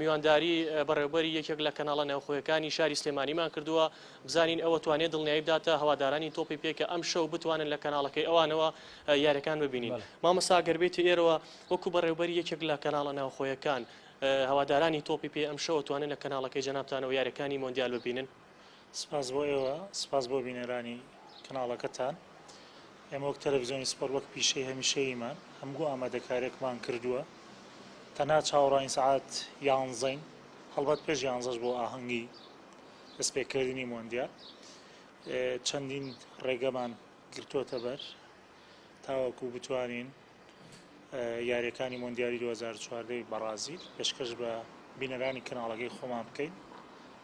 میوانداری بەڕێوەبەری یەکێک لە کەناڵە ناوخۆیەکانی شاری سلێمانیمان کردووە بزانین ئەوە توانێت دڵنیایی بداتە هەوادارانی تۆپی پێکە ئەم شەو بتوانن لە کەناڵەکەی ئەوانەوە یاریەکان ببینین. مامەسا گەربێتی ئێرەوە وەکو بەڕێوەبەری یەکێک لە کەناڵە ناوخۆیەکان هەوادارانی تۆپی پێ ئەم شەو توانن لە کەناڵەکەی جەنابتانەوە یاریەکانی مۆندیال ببینن. سپاس بۆ ئێوە، سپاس بۆ بینەرانی کەناڵەکەتان. ئێمە وەک تەلەڤیزیۆنی سپۆرت وەک پیشەی هەمیشەیمان هەموو ئامادەکاریێکمان کردووە تەنها چاوەڕانی سەعات 11 هەڵبەت پێش 11 بۆ ئاهەنگی دەستپێکردنی مۆندیال چەندین ڕێگەمان گرتووەتە بەر تاوەکو بتوانین یاریەکانی مۆندیالی 2014 بەرازیل پێشکەش بە بینەرانی کەناڵەکەی خۆمان بکەین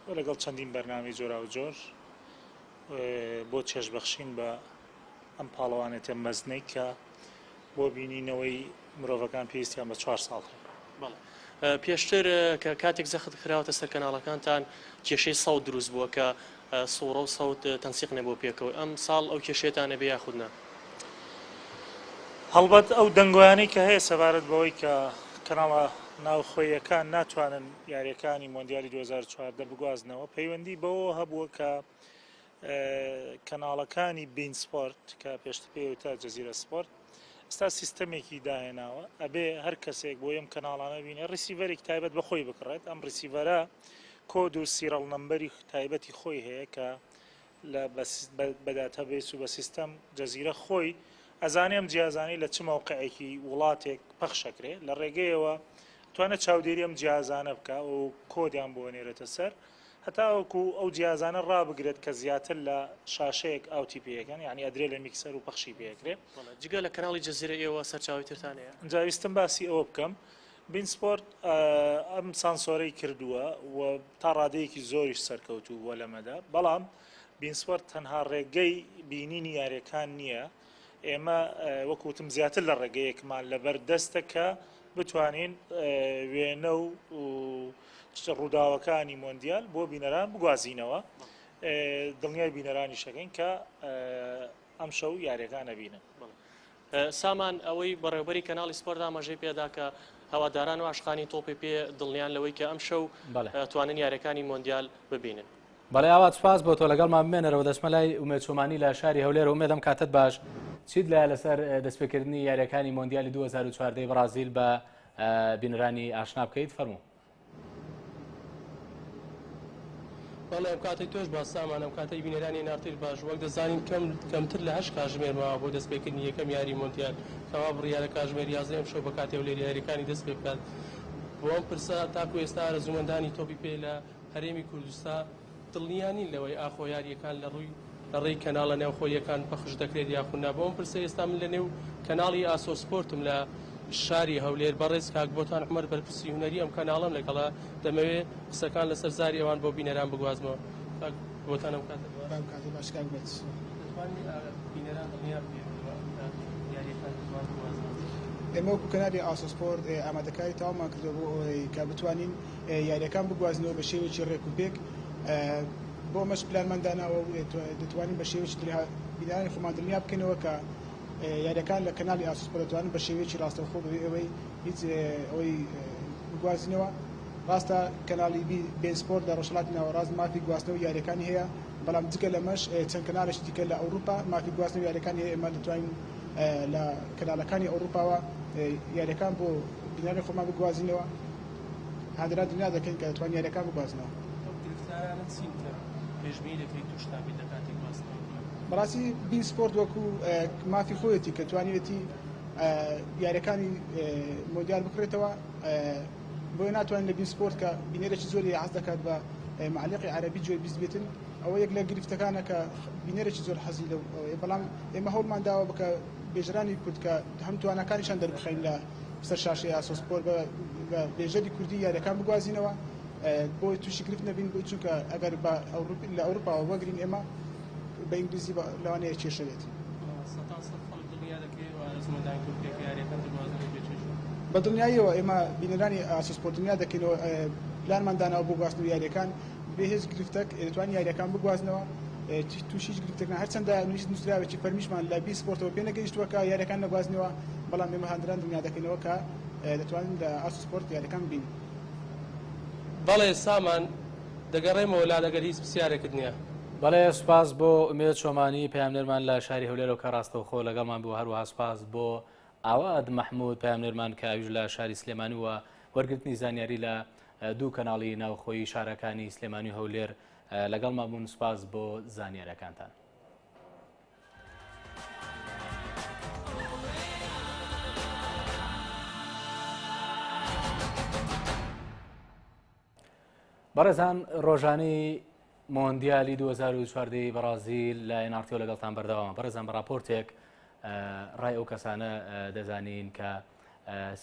و لەگەڵ چەندین بەرنامەی جۆرا و جۆر بۆ چێژبەخشین بە ئەم پاڵەوانێتە مەزنەی کە بۆ بینینەوەی مرۆڤەکان پێویستیان بە 4 ساڵ. پێشتر کە کاتێک زەخت کراوەتە سەر کەناڵەکانتان کێشەی سەوت دروست بووە کە سوڕە و سەوت تەنسیق نەبوو پێکەوە ئەم ساڵ ئەو کێشێتانە بێ یاخودنا. هەڵبەت ئەو دەنگۆیانەی کە هەیە سەبارەت بەوەی کە کەناڵە ناوخۆیەکان ناتوانن یاریەکانی مۆندیالی 2014 بگوازنەوە پەیوەندی بەوە هەبووە کە کەناڵەکانی بین سپۆرت کە پێشتر پێوتە جەزیرە سپۆرت ئێستا سیستەمێکی داهێناوە ئەبێ هەر کەسێک بۆ ئەم کەناڵانە بینێ ڕیسیڤەرێک تایبەت بەخۆی بکڕێت. ئەم ڕیسیڤەرە کۆد و سیرەڵ نەمبەری تایبەتی خۆی هەیە کە لە بەداتەبێس و بە سیستەم جەزیرە خۆی ئەزانێم جیازانی لە چ موقعێکی وڵاتێک پەخشەکرێ لە ڕێگەیەوە توانێت چاودێری ئەم جیازانە بکە و کۆدیان بۆنێرێتە سەر هەتاوەکو ئەو جیازانە ڕابگرێت کە زیاتر لە شاشەیەک ئاوتی پێەکەن یعنی ئەدرێ لە میکسەر و پەخشی پێکرێ. جگە لە کەناڵی جەزیرە ئێوە سەرچاوی ترتانەیە جاویستم باسی ئەوە بکەم. بین سپۆرت ئەم سانسۆرەی کردووە و تا ڕادەیەکی زۆریش سەرکەوتوو بۆ لەمەدا بەڵام بین سپۆرت تەنها ڕێگەی بینینی یاریەکان نییە. ئێمە وەکوتم زیاتر لە ڕێگەیەکمان لەبەر دەستە کە بتوانین وێنە و ڕووداوەکانی مۆندیال بۆ بینەران بگوازینەوە دڵنیای بینەرانی شەکەین کە ئەم شەو یاریەکان نەبینن. سامان ئەوەی بەڕێوەبەری کەناڵی سپۆرت ئاماژەی پێدا کە هەواداران و عاشقانی تۆپی پێ دڵنیان لەوەی کە ئەم شەو توانن یاریەکانی مۆندیال ببینن. بەڵێ ئاوات سپاس بۆ تۆ لەگەڵمان بمێنەرەوە دەچمە لای ئومێد چۆمانی لە شاری هەولێر ئومێدەم کاتت باش چیت لە لەسەر دەستپێکردنی یاریەکانی مۆندیالی 2014 بەرازیل بە بینەرانی ئاشنا بکەیت فەرموو. بەڵێ ئەم کاتی تۆش باسامان ئەم کاتەی بینەرانی نارتر باش وەک دەزانین کەمتر لە 8 کاتژمێرمەوە بۆ دەستپێکردنی یەکەم یاری مۆندیال کەوا بڕیارە کاتژمێر 11 ئەم شەو بە کاتی هەولێر یاریەکانی دەست پێ بکات. بۆ ئەم پرسە تاکو ئێستا ئارەزومەندانی تۆپی پێ لە هەرێمی کوردستان دڵنیانی لەوەی ئاخۆ یاریەکان لە ڕێی کەناڵە نێوخۆیەکان پەخش دەکرێت یاخودنا. بۆ ئەم پرسە ئێستا من لە نێو کەناڵی ئاسۆ سپۆرتم لە شاری هەولێر بەڕێز کاک بۆتان عومەر بەرپرسی هونەری ئەم کەناڵم لەگەڵا دەمەوێت قسەکان لەسەر زاری ئەوان بۆ بینەران بگوازمەوە. بۆتان ئەم کاتە باشکار بێت بینەران دڵنیا یاریەکان بگوازنەوە. ئێمە وەکو کەناری ئاسۆسپۆرت ئامادەکاری تاوامان کردو بۆ ئەوەی کە بتوانین یاریەکان بگوازنەوە بە شێوێکی ڕێک و پێک بۆ ئەمەش پلانماندانەوە دەتوانین بە شێوێکی بیدارانی خۆمان دڵنیا بکەینەوە کە یاریەکان لە کەنالی ئاسۆسپۆرت دەتوانن بە شێوێکی ڕاستەوخۆ بەوەی ئەوەی هیچ ئەوەی بگوازنەوە ڕاستە کەنالی بێسپۆرت لە ڕۆژهەڵاتی ناوەڕاست مافی گواستنەوە یاریەکانی هەیە بەڵام جگە لەمەش چەند کەنالێکی دیکە لە ئەوروپا مافی گواستنەوە یاریەکانی هەیە ئێمە دەتوانین لە کەناڵەکانی ئەوروپاوە یاریەکان بۆ بینانی خۆمان بگوازینەوە هەندرا دنیا دەکەین کە دەتوانین یاریەکان بگوازنەوە بەڕاستی بین سپۆرت وەکو مافی خۆیەتی کە توانیوێتی یاریەکانی مۆندیال بکرێتەوە بۆیە ناتوانین لە بین سپۆرت کە بینێرێکی زۆری حەز دەکات بە معلقی عەرەبی جوێ بیست بێتن ئەوە یەک لە گرفتەکانە کە بینێرێکی زۆر حەزی لەو بەڵام ئێمە هەوڵمان داوە بکە بێژرانی کورد کە هەم توانەکانیشان دەربخەین لە سەر شاشەی ئاسۆسپۆرت بە بێژەری کوردی یاریەکان بگوازینەوە بۆی تووشی گرفت نەبین بۆ چونکە ئەگەر لە ئەوروپاوە وەگرین ئێمە بە ئینگلیزی لەوانەیە کێشەوێت بە دڵنیاییەوە ئێمە بینەرانی ئاسۆسپۆرت دڵنیا دەکەینەوە پلانماندانەوە بۆ گواستنەوە یاریەکان بەهێز گرفتەک دەتوانین یاریەکان بگوازنەوە تووشیش گرفتەکە هەرچەندە نووسراوێکی فەرمیشمان لە بی سپۆرتەوە پێ نەگەیشتووە کە یاریەکان نەگوازنەوە بەڵام ئێمە هەندران دڵنیا دەکەینەوە کە دەتوانین لە ئاسۆسپۆرت یاریەکان بین بەڵێ سامان دەگەڕێمەوە لا لەگەر هیچ پرسیارێکت نییە بەڵێ سوپاس بۆ ئومێد شۆمانی پەیامنەرمان لە شاری هەولێرەوە کە ڕاستەوخۆ لەگەڵمان بوو هەروەها سوپاس بۆ ئاواد مەحموود پەیامنەرمان کە ئاویش لە شاری سلێمانی وە وەرگرتنی زانیاری لە دوو کەناڵی ناوخۆیی شارەکانی سلێمانی و هەولێر لەگەڵمان بوون سوپاس بۆ زانیاریەکانتان. بەڕێزان ڕۆژانەی مۆندیالی 2014 بەرازیل لە ئێنارتیۆ لەگەڵتان بەردەوامە. بەڕێزان بە راپۆرتێک ڕای ئەو کەسانە دەزانین کە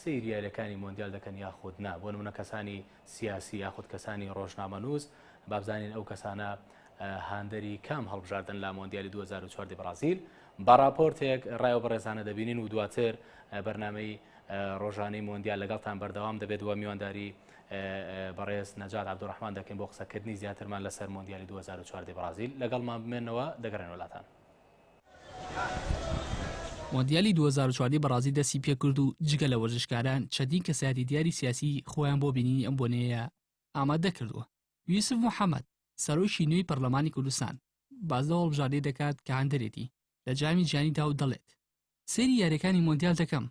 سەیری یاریەکانی مۆندیال دەکەن یاخود نا بۆ نمونە کەسانی سیاسی یاخود کەسانی ڕۆژنامەنووس بابزانین ئەو کەسانە هاندەری کام هەڵبژاردن لە مۆندیالی 2014 بەرازیل. بە راپۆرتێک ڕای ئەو بەڕێزانە دەبینین و دواتر بەرنامەی ڕۆژانەی مۆندیال لەگەڵتان بەردەوام دەبێت وە میوانداری بەڕێز نەجات عەبدوڕەحمان دەکەین بۆ قسەکردنی زیاترمان لەسەر مۆندیالی 2014 بەرازیل. لەگەڵمان بمێنەوە دەگەڕێن وڵاتان. مۆندیالی 2014 بەرازیل دەستی پێکرد و جگە لە وەرزشکاران چەندین کەسایەتی دیاری سیاسی خۆیان بۆ بینینی ئەم بۆنەیە ئامادە کردووە. یوسف محەممەد سەرۆکی نوێی پەرلەمانی کوردستان بازدە هەڵبژاردەی دەکات کە هەندێتی لە جامی جیهانیدا و دەڵێت سەیری یاریەکانی مۆندیال دەکەم.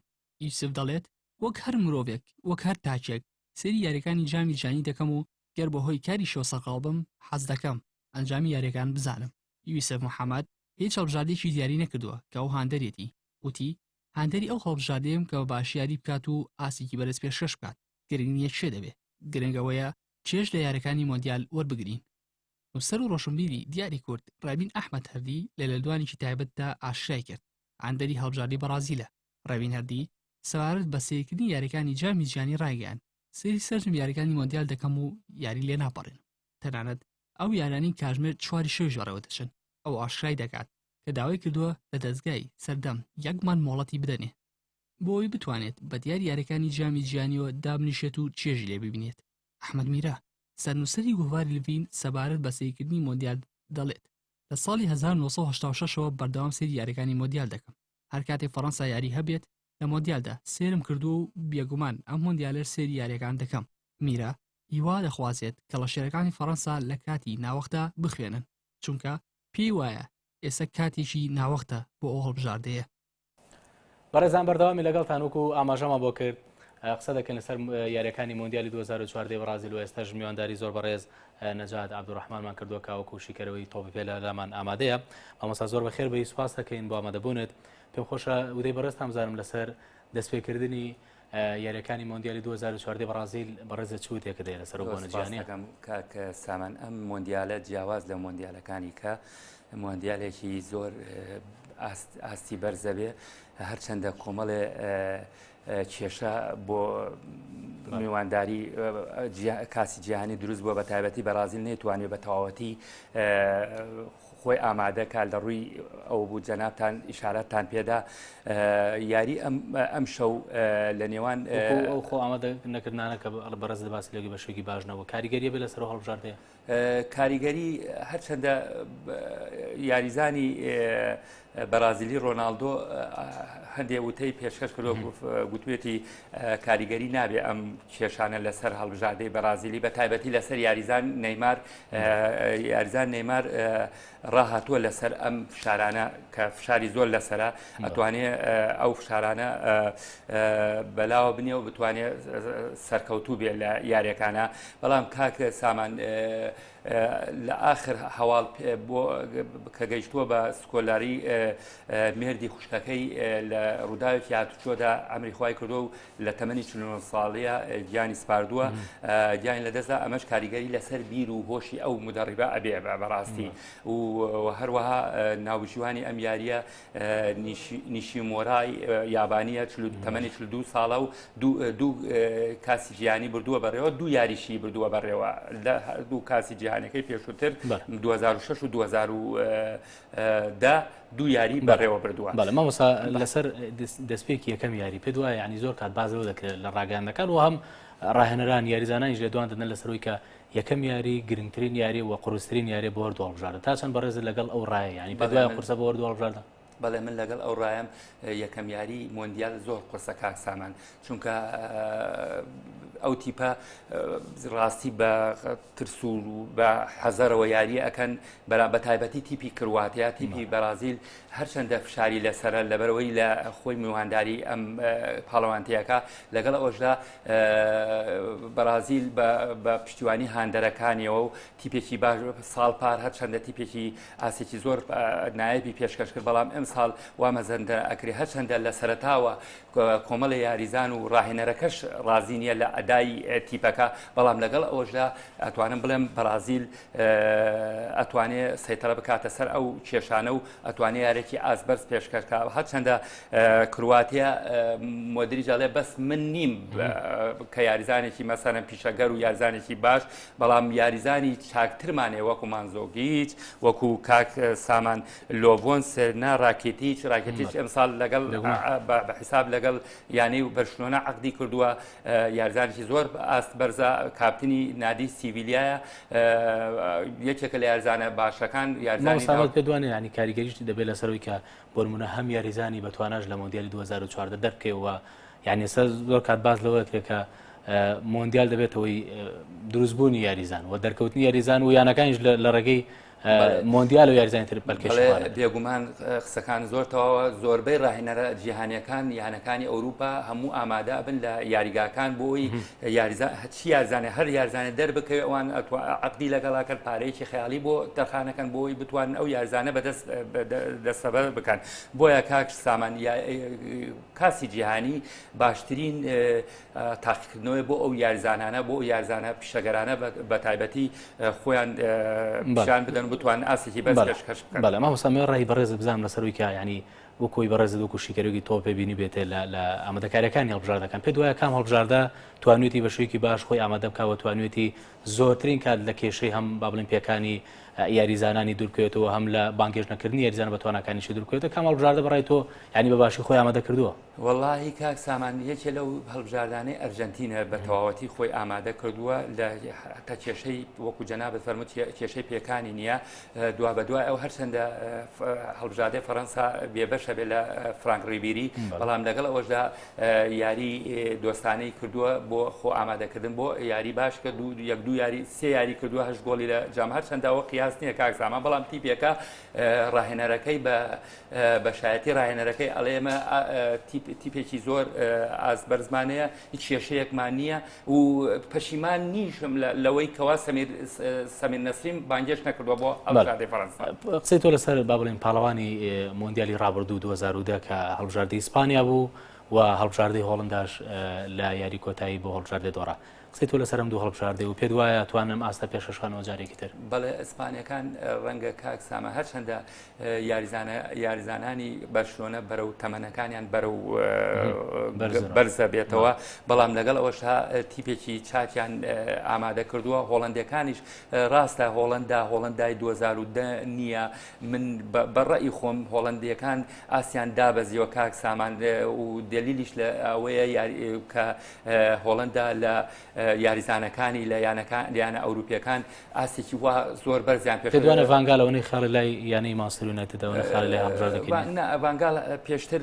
یوسف دەڵێت وەک هەر مرۆڤێک وەک هەر تاچێک سەیری یاریەکانی جامی جیهانی دەکەم و گەر بەهۆی کاری شۆ سەرقاڵ بم حەز دەکەم ئەنجامی یاریەکان بزانم. یوسف محەممەد هیچ هەڵبژاردێکی دیاری نەکردووە کە ئەو هاندەرێتی وتی هاندەری ئەو هەڵبژاردەیەم کە باشیاری بکات و ئاسێکی بەرز پێشکەش بکات. گرنگیە چێ دەبێت گرنگەوەیە چێژ لە یاریەکانی مۆندیال وەربگرین. نووسەر و ڕۆشنبیری دیاری کورد ڕابین ئەحمەد هەردی لە لەلوانێکی تایبەتدا ئاشای کرد هاندەری هەڵبژاردەی بەرازیلە. ڕابین هەردی سەبارەت بە سەیرکردنی یاریەکانی جامی جیهانی ڕایگەیاند سەیری سەرجەم یاریەکانی مۆندیال دەکەم و یاری لێ ناپەڕێن. تەنانەت ئەو یارانی کاتژمێر 4 ژەڕەوە دەچن. ئەو ئاشای دەکات کە داوای کردووە لە دەستگای سەردەم یەکمان مۆڵەتی بدەنێ بۆ ئەوی بتوانێت بە دیاری یاریەکانی جامی جیهانیەوە دابنیشێت و چێژی لێ ببینێت. ئەحمەد میرا سەرنووسەری گۆڤاری لڤین سەبارەت بە سەیرکردنی مۆندیال دەڵێت لە ساڵی 1986ەوە بەردەوام سەیری یاریەکانی مۆندیال دەکەم. هەر کاتێک فەڕەنسا یاری هەبێت لە مۆندیالدا سێرم کردو و بێگومان ئەم مۆندیالەر سەیری یاریەکان دەکەم. میرا هیوا دەخوازێت کە لە شێرەکانی فەڕەنسا لە کاتی ناوەختا بخوێنن چونکە پێی وایە ئێستا کاتێکی ناوەختە بۆ ئەو هەڵبژاردەیە. بەڕێزان بەردەوامی لەگەڵتان وەکو ئاماژەمان بۆ کرد قسە دەکەن لەسەر یاریەکانی مۆندیالی 2014 بەرازیل و ئێستاش میوانداری زۆر بەڕێز نەجات عەبدوڕەحمانمان کردووە کاوەکو شیکەرەوەی تۆپی پێ لەلامان ئامادەیە. مامۆستا زۆر بەخێر بەی سوپاس دەکەین بۆ ئامادەبوونت. پێم خۆشە ودەی بەڕێزتان بزانم لەسەر دەستپێکردنی یاریەکانی مۆندیالی 2014 بەرازیل بەڕێزە چوتێکە دەیە لەسەر بۆنە جیهانی. کاکە سامان ئەم مۆندیالە جیاواز لە مۆندیالەکانی کە مۆندیالێکی زۆر ئاستی بەرزە بێ هەرچەندە کۆمەڵێ کێشە بۆ میوانداری کاسی جیهانی دروست بووە بە تایبەتی بەرازیل نەیتوانێت بە تەواوەتی خۆی ئامادەکە لە ڕووی ئەو بوو جەنابتان ئیشارەتتان پێدا یاری ئەم شەو لە نێوان ئەو خۆ ئامادە نەکردانە کە بەڕێز باسی لەگەی بە شێکی باشنەوە کاریگەریە بێ لەسەر هەڵبژاردەیە کاریگەری هەرچەندە یاریزانی بەرازیلی ڕۆناڵدۆ هەندێک وتەی پێشکەش کردو گوتوێتی کاریگەری نابێ ئەم کێشانە لەسەر هەڵبژاردەی بەرازیلی بە تایبەتی لەسەر یاریزان نەیمار ڕاهاتووە لەسەر ئەم فشارانە کە فشاری زۆر لەسرە ئەتوانێت ئەو فشارانە بەلاوە بنێ و بتوانێت سەرکەوتوو بێ لە یاریەکانە بەڵام کاکە سامان لە ئاخر هەواڵ کە گەیشتووە بە سکۆلاری مێردی خوشکەکەی لە ڕووداوێکی هاتوچۆدا ئەمریخوای کردو و لە تەمەنی 49 ساڵەیە گیانی سپاردووە گیانی لەدەستدا ئەمەش کاریگەری لەسەر بیر و هۆشی ئەو مدەڕیبە ئەبێ بەڕاستی و هەروەها ناوژیوانی ئەم یاریە نیشیمۆرای یابانیە تەمەنی 42 ساڵە و دوو کاسی جیهانی بردووە بەڕێوە دوو یاریشی بردووە بەڕێوە لە دوو کاسی جیهانەکەی پێشووتر 2006 و 2010 دوو یاری بەڕێوە بردووە. بەڵێ مامۆستا لەسەر دەستپێکی یەکەم یاری پێ دوایە ینی زۆر کات بازەوە دەکرێت لە ڕاگەاندەکان و هەم ڕاهێنەران یاریزانانی لە دوان دەدەن لەسەرەوەی کە یەکەم یاری گرنگترین یاری و قورسترین یاری بۆ هەردوو هەڵبژاردە تا چەند بەڕێز لەگەڵ ئەو ڕایە ینی پێ دوایە قورسە بۆ هەردوو هەڵبژاردە. بەڵێ من لەگەڵ ئەو ڕایم یەکەم یاری مۆندیال زۆر قورسە کاک سامان چونکە ئەو تیپە ڕاستی بە ترسوور و بە حەزەرەوە یاری ئەەکەن بە تایبەتی تیپی کرواتیا تیپی بەرازیل هەرچەندە فشاری لەسرە لەبەرەوەی لە خۆی میوانداری ئەم پاڵەوانتەیەەکە لەگەڵ ئەوەشدا بەرازیل بە پشتیوانی هاندەرەکانیەوە و تیپێکی باش ساڵپار هەرچەندە تیپێکی ئاسێکی زۆر نایەبی پێشکەش کرد بەڵام ئەم ساڵ وامەزەندە ئەکری هەرچەندە لە سەرەتاوە کۆمەڵی یاریزان و ڕاهێنەرەکەش ڕازی نیە لە ئەدای تیپەکە بەڵام لەگەڵ ئەوەشدا ئەتوانم بڵێم بەرازیل ئەتوانێت سەیتەرە بکاتە سەر ئەو کێشانە و ئەتوانێت یارێکی ئاسبەرز پێشکەشکە هەرچەندە کرواتیا مۆدریجاڵێ بەس من نیم کە یاریزانێکی مەسەرەن پیشەگەر و یاریزانێکی باش بەڵام یاریزانی چاکترمانێ وەکو مانزۆگیچ وەکو کاک سامان لۆڤۆنس ڕاکێتیچ ئەمساڵ لەگەڵ بە حیساب لەگەڵ یانەی و بەرشلۆنە عەقدی کردووە یاریزانێکی زۆر ئاست بەرزە کاپتنی نادی سیڤیلیایە یەکێکە لە یاریزانە باشەکان یاریزانی پێ دوانێ ینی کاریگەریشتی دەبێت لەسەرەوەی کە بۆ نمونە هەم یاریزانی بەتواناش لە مۆندیالی 2014 دەرکەوە یعنی ئێستا زۆر کات باز لەوە دەکرێت کە مۆندیال دەبێتەوەی دروستبوونی یاریزان و دەرکەوتنی یاریزان و یانەکانیش لە ڕێگەی مۆندیال و یاریزانی تر بەڵکێش بێگومان قسەکان زۆرتەوە زۆربەی ڕاهێنەرە جیهانیەکان یانەکانی ئەوروپا هەموو ئامادە بن لە یاریگاکان بۆی چی یارزانێ هەر یارزانێ دەربکەوێت ئەوان عەقدی لەگەڵا کرد پارەیەکی خەیاڵی بۆ دەرخانەکان بۆی بتوانن ئەو یارزانە بەدەستەبەر بکەن بۆیە کاک سامان کاسی جیهانی باشترین تاقیکردنەوەی بۆ ئەو یارزانانە بۆ یارزانە پیشەگەرانە بە تایبەتی خۆیان پیشان بدەن بتوان ئاسێکی بەس پێشکەش بکەن. بەڵێ مامۆستا ڕێی بەڕێز بزانم لەسەرەوەی کە ینی وەکۆی بەڕێز وەکو شیکەرێکی تۆ پێبینی بێتێ لە ئامادەکاریەکانی هەڵبژاردەکان پێ دوایە کام هەڵبژاردە توانوێتی بە شوێکی باش خۆی ئامادە بکەوە توانوێتی زۆرترین کات لە کێشەی هەم با بڵێن پێکانی یاریزانانی دوورکەوێتەوە هەم لە بانگێژنەکردنی یاریزانە بەتوانەکانیشی دوورکەوێتە کام هەڵبژاردە بەڕای تۆ ینی بە باشی خۆی ئامادە کردووە. واللهی کاک سامان یەکێ لەو هەڵبژاردانەی ئەرجەنتینە بە تەواوەتی خۆی ئامادە کردووە لە تا کێشەی وەکو جەنابەت فەرمووت کێشەی پێکانی نییە دوا بە دوای ئەو هەرچەندە هەڵبژاردەی فەڕەنسا بێبەشە بێ لە فرانک ریبیری بەڵام لەگەڵ ئەوەشدا یاری دۆستانەی کردووە بۆ خۆ ئامادەکردن بۆ یاری باش کرد و یەک دوو یاری سێ یاری کردووە هەشت گۆڵی لە جام هەرچەندەوە قیاس نییە کاک سامان بەڵام تیپێکە ڕاهێنەرەکەی بە شایەتی ڕاهێنەرەکەی ئەڵێمە تیپێکی زۆر ئازبەرزمانەیە هیچ کێشەیەکمان نییە و پەشیمان نیشم لەوەی کەوا سەمیر نەسرین بانگێش نەکردووە بۆ هەڵبژاردەی فەڕەنسا. قسەی تۆ لەسەر با بڵێن پاڵەوانی مۆندیالی ڕابردوو 2010 کە هەڵبژاردەی ئیسپانیا بوو و هەڵبژاردەی هۆڵنداش لە یاری کۆتایی بۆ هەڵبژاردەی دۆڕا قسەی تۆ لەسەرم دوو هەڵبژاردەی و پێت وایە توانم ئاستە پێشەشخانەوە جارێکی تر بەڵێ ئیسپانیەکان ڕەنگە کاک سامە هەرچەندە یاریزانانی بەرشلۆنە بەرەو تەمەنەکانیان بەرەو بەرزە بێتەوە بەڵام لەگەڵ ئەوەشها تیپێکی چاکیان ئامادە کردووە هۆڵندەکانیش ڕاستە هۆڵندای 2010 نییە من بەڕێی خۆم هۆڵندیەکان ئاسیان دابەزیەوە کاک سامان و دلیلیش لە ئەوەیە کە هۆڵندا لە یاریزانەکانی لە یانە ئەوروپیەکان ئاسێکی وا زۆر بەرزیان پێدوانە ڤانگالەوەی خاڵی لای یانەی ماستر یونایتدەوە خاڵی لای هەڵبژار دەکەین ڤانگال پێشتر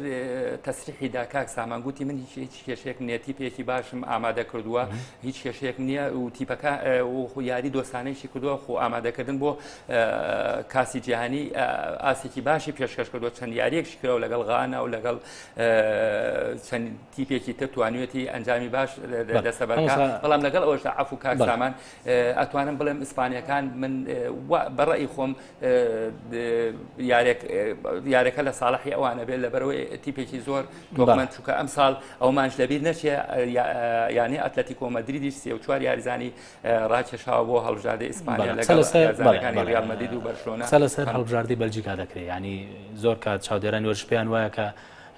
تەسریحیدا کاک سامان گوتی من هیچ کێشەیەک نییە تیپێکی باشم ئامادە کردووە هیچ کێشەیەک نییە و تیپەکە و یاری دۆستانەیەکی کردووە خۆ ئامادەکردن بۆ کاسی جیهانی ئاسێکی باشی پێشکەش کردووە چەند یاریەکشی کردەوە لەگەڵ غانا و لەگەڵ چەند تیپێکی تر توانیوێتی ئەنجامی باش دەسەبەرکە بەڵام لەگەڵ ئەوەشدا عەفو کاک سامان ئەتوانم بڵێم ئیسپانیەکان من بەڕێی خۆم یارەکە لە ساڵحی ئەوانە بێت لەبەرەوەی تیپێکی زۆر تۆقمەند چووکە ئەم ساڵ ئەومانش لەبیر نەچێ یانی ئەتلەتیکۆ مەدریدیش 34 یاریزانی ڕاکێشاوە بۆ هەڵبژاردەی ئیسپانیا لەگەڵ یاریزانەکانی ریال مەدرید و بەرشلۆنە لەسەر هەڵبژاردەی بەلجیکا دەکرێت ینی زۆر کات چاودێرانی وەرش پێیان وایە کە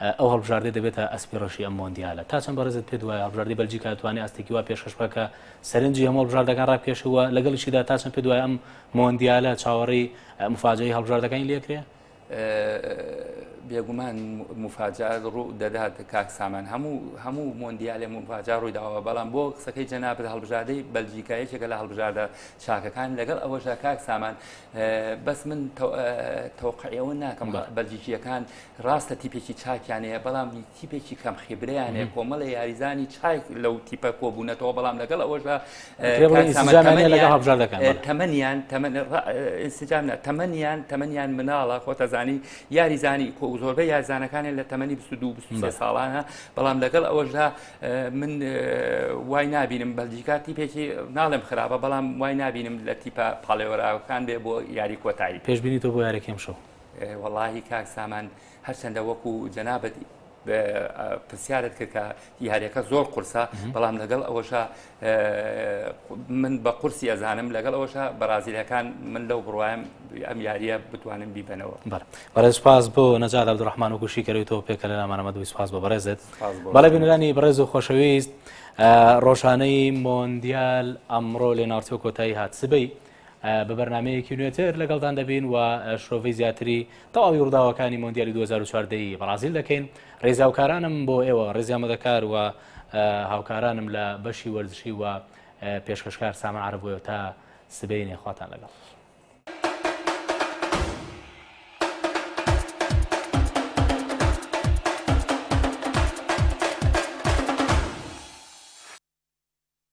ئەو هەڵبژاردەی دەبێتە ئەسپیڕەشی ئەم مۆندیالە تا چەند بەڕێزت پێت وایە هەڵبژاردەی بەلجیکا توانێت ئەستێکی وا پێشکەش بکە سەرنجی هەموو هەڵبژاردەکان ڕاکێشەوە لەگەڵیشیدا تا چەند پێت وایە ئەم مۆندیالە چاوەڕێی مفاجەی هەڵبژاردەکانی لێکرێ بێگومان مفاجات ڕوو دەدات کاک سامان هەموو مۆندیالێ مفاجا ڕوویداوە بەڵام بۆ قسەکەی جەنابەت هەڵبژاردەی بەلجیکایەکێکە لە هەڵبژاردە چاکەکان لەگەڵ ئەوەشە کاک سامان بەس من تەوقعیەوە ناکەم بەلجیکیەکان ڕاستە تیپێکی چاکیانەیە بەڵام تیپێکی کەم خیبرەیانەیە کۆمەڵە یاریزانی چاک لەو تیپە کۆبوونەتەوە بەڵام لەگەڵ ئەوەشە تەمەنیان مناڵە خۆتەزانی یاریزانی زۆربەی یاریزانەکانی لە تەمەنی 22 ساڵانە بەڵام لەگەڵ ئەوەشدا من وای نابینم بەلجیکا تیپێکی ناڵێم خراپە بەڵام وای نابینم لە تیپە پاڵێوەراوەکان بێ بۆ یاری کۆتایی پێشبینی تۆ بۆ یارێکم شەو وەڵاهی کاک سامان هەرچەندە وەکو جەنابەت پرسیارت کرد کە یاریەکە زۆر قورسە بەڵام لەگەڵ ئەوەشە من بە قورسی ئەزانم لەگەڵ ئەوەشە بەرازیلەکان من لەو بڕوایم ئەم یاریە بتوانم بیبنەوە بەڕێز سپاس بۆ نەجات عەبدوڕەحمان و گوشیکەرەوەی تۆ پێکە لە نامانەمە دوی سپاس بۆ بەڕێزت بەڵێ بینەرانی بەڕێز و خۆشەویست ڕۆژانەی مۆندیال ئەمڕۆ لێناردووە کۆتایی هات سبەی بە بەرنمەیەکی نوێتر لەگەڵدان دەبین و شرۆڤەی زیاتری تەواوی ڕووداوەکانی مۆندیالی 2014 بەرازیل دەکەین ڕێزاوکارانم بۆ ئێوە ڕێزیامەدەکار و هاوکارانم لە بەشی وەرزشی و پێشکەشکار سامان عەرەبۆیەوە تا سبەی نێخواتان لەگەڵ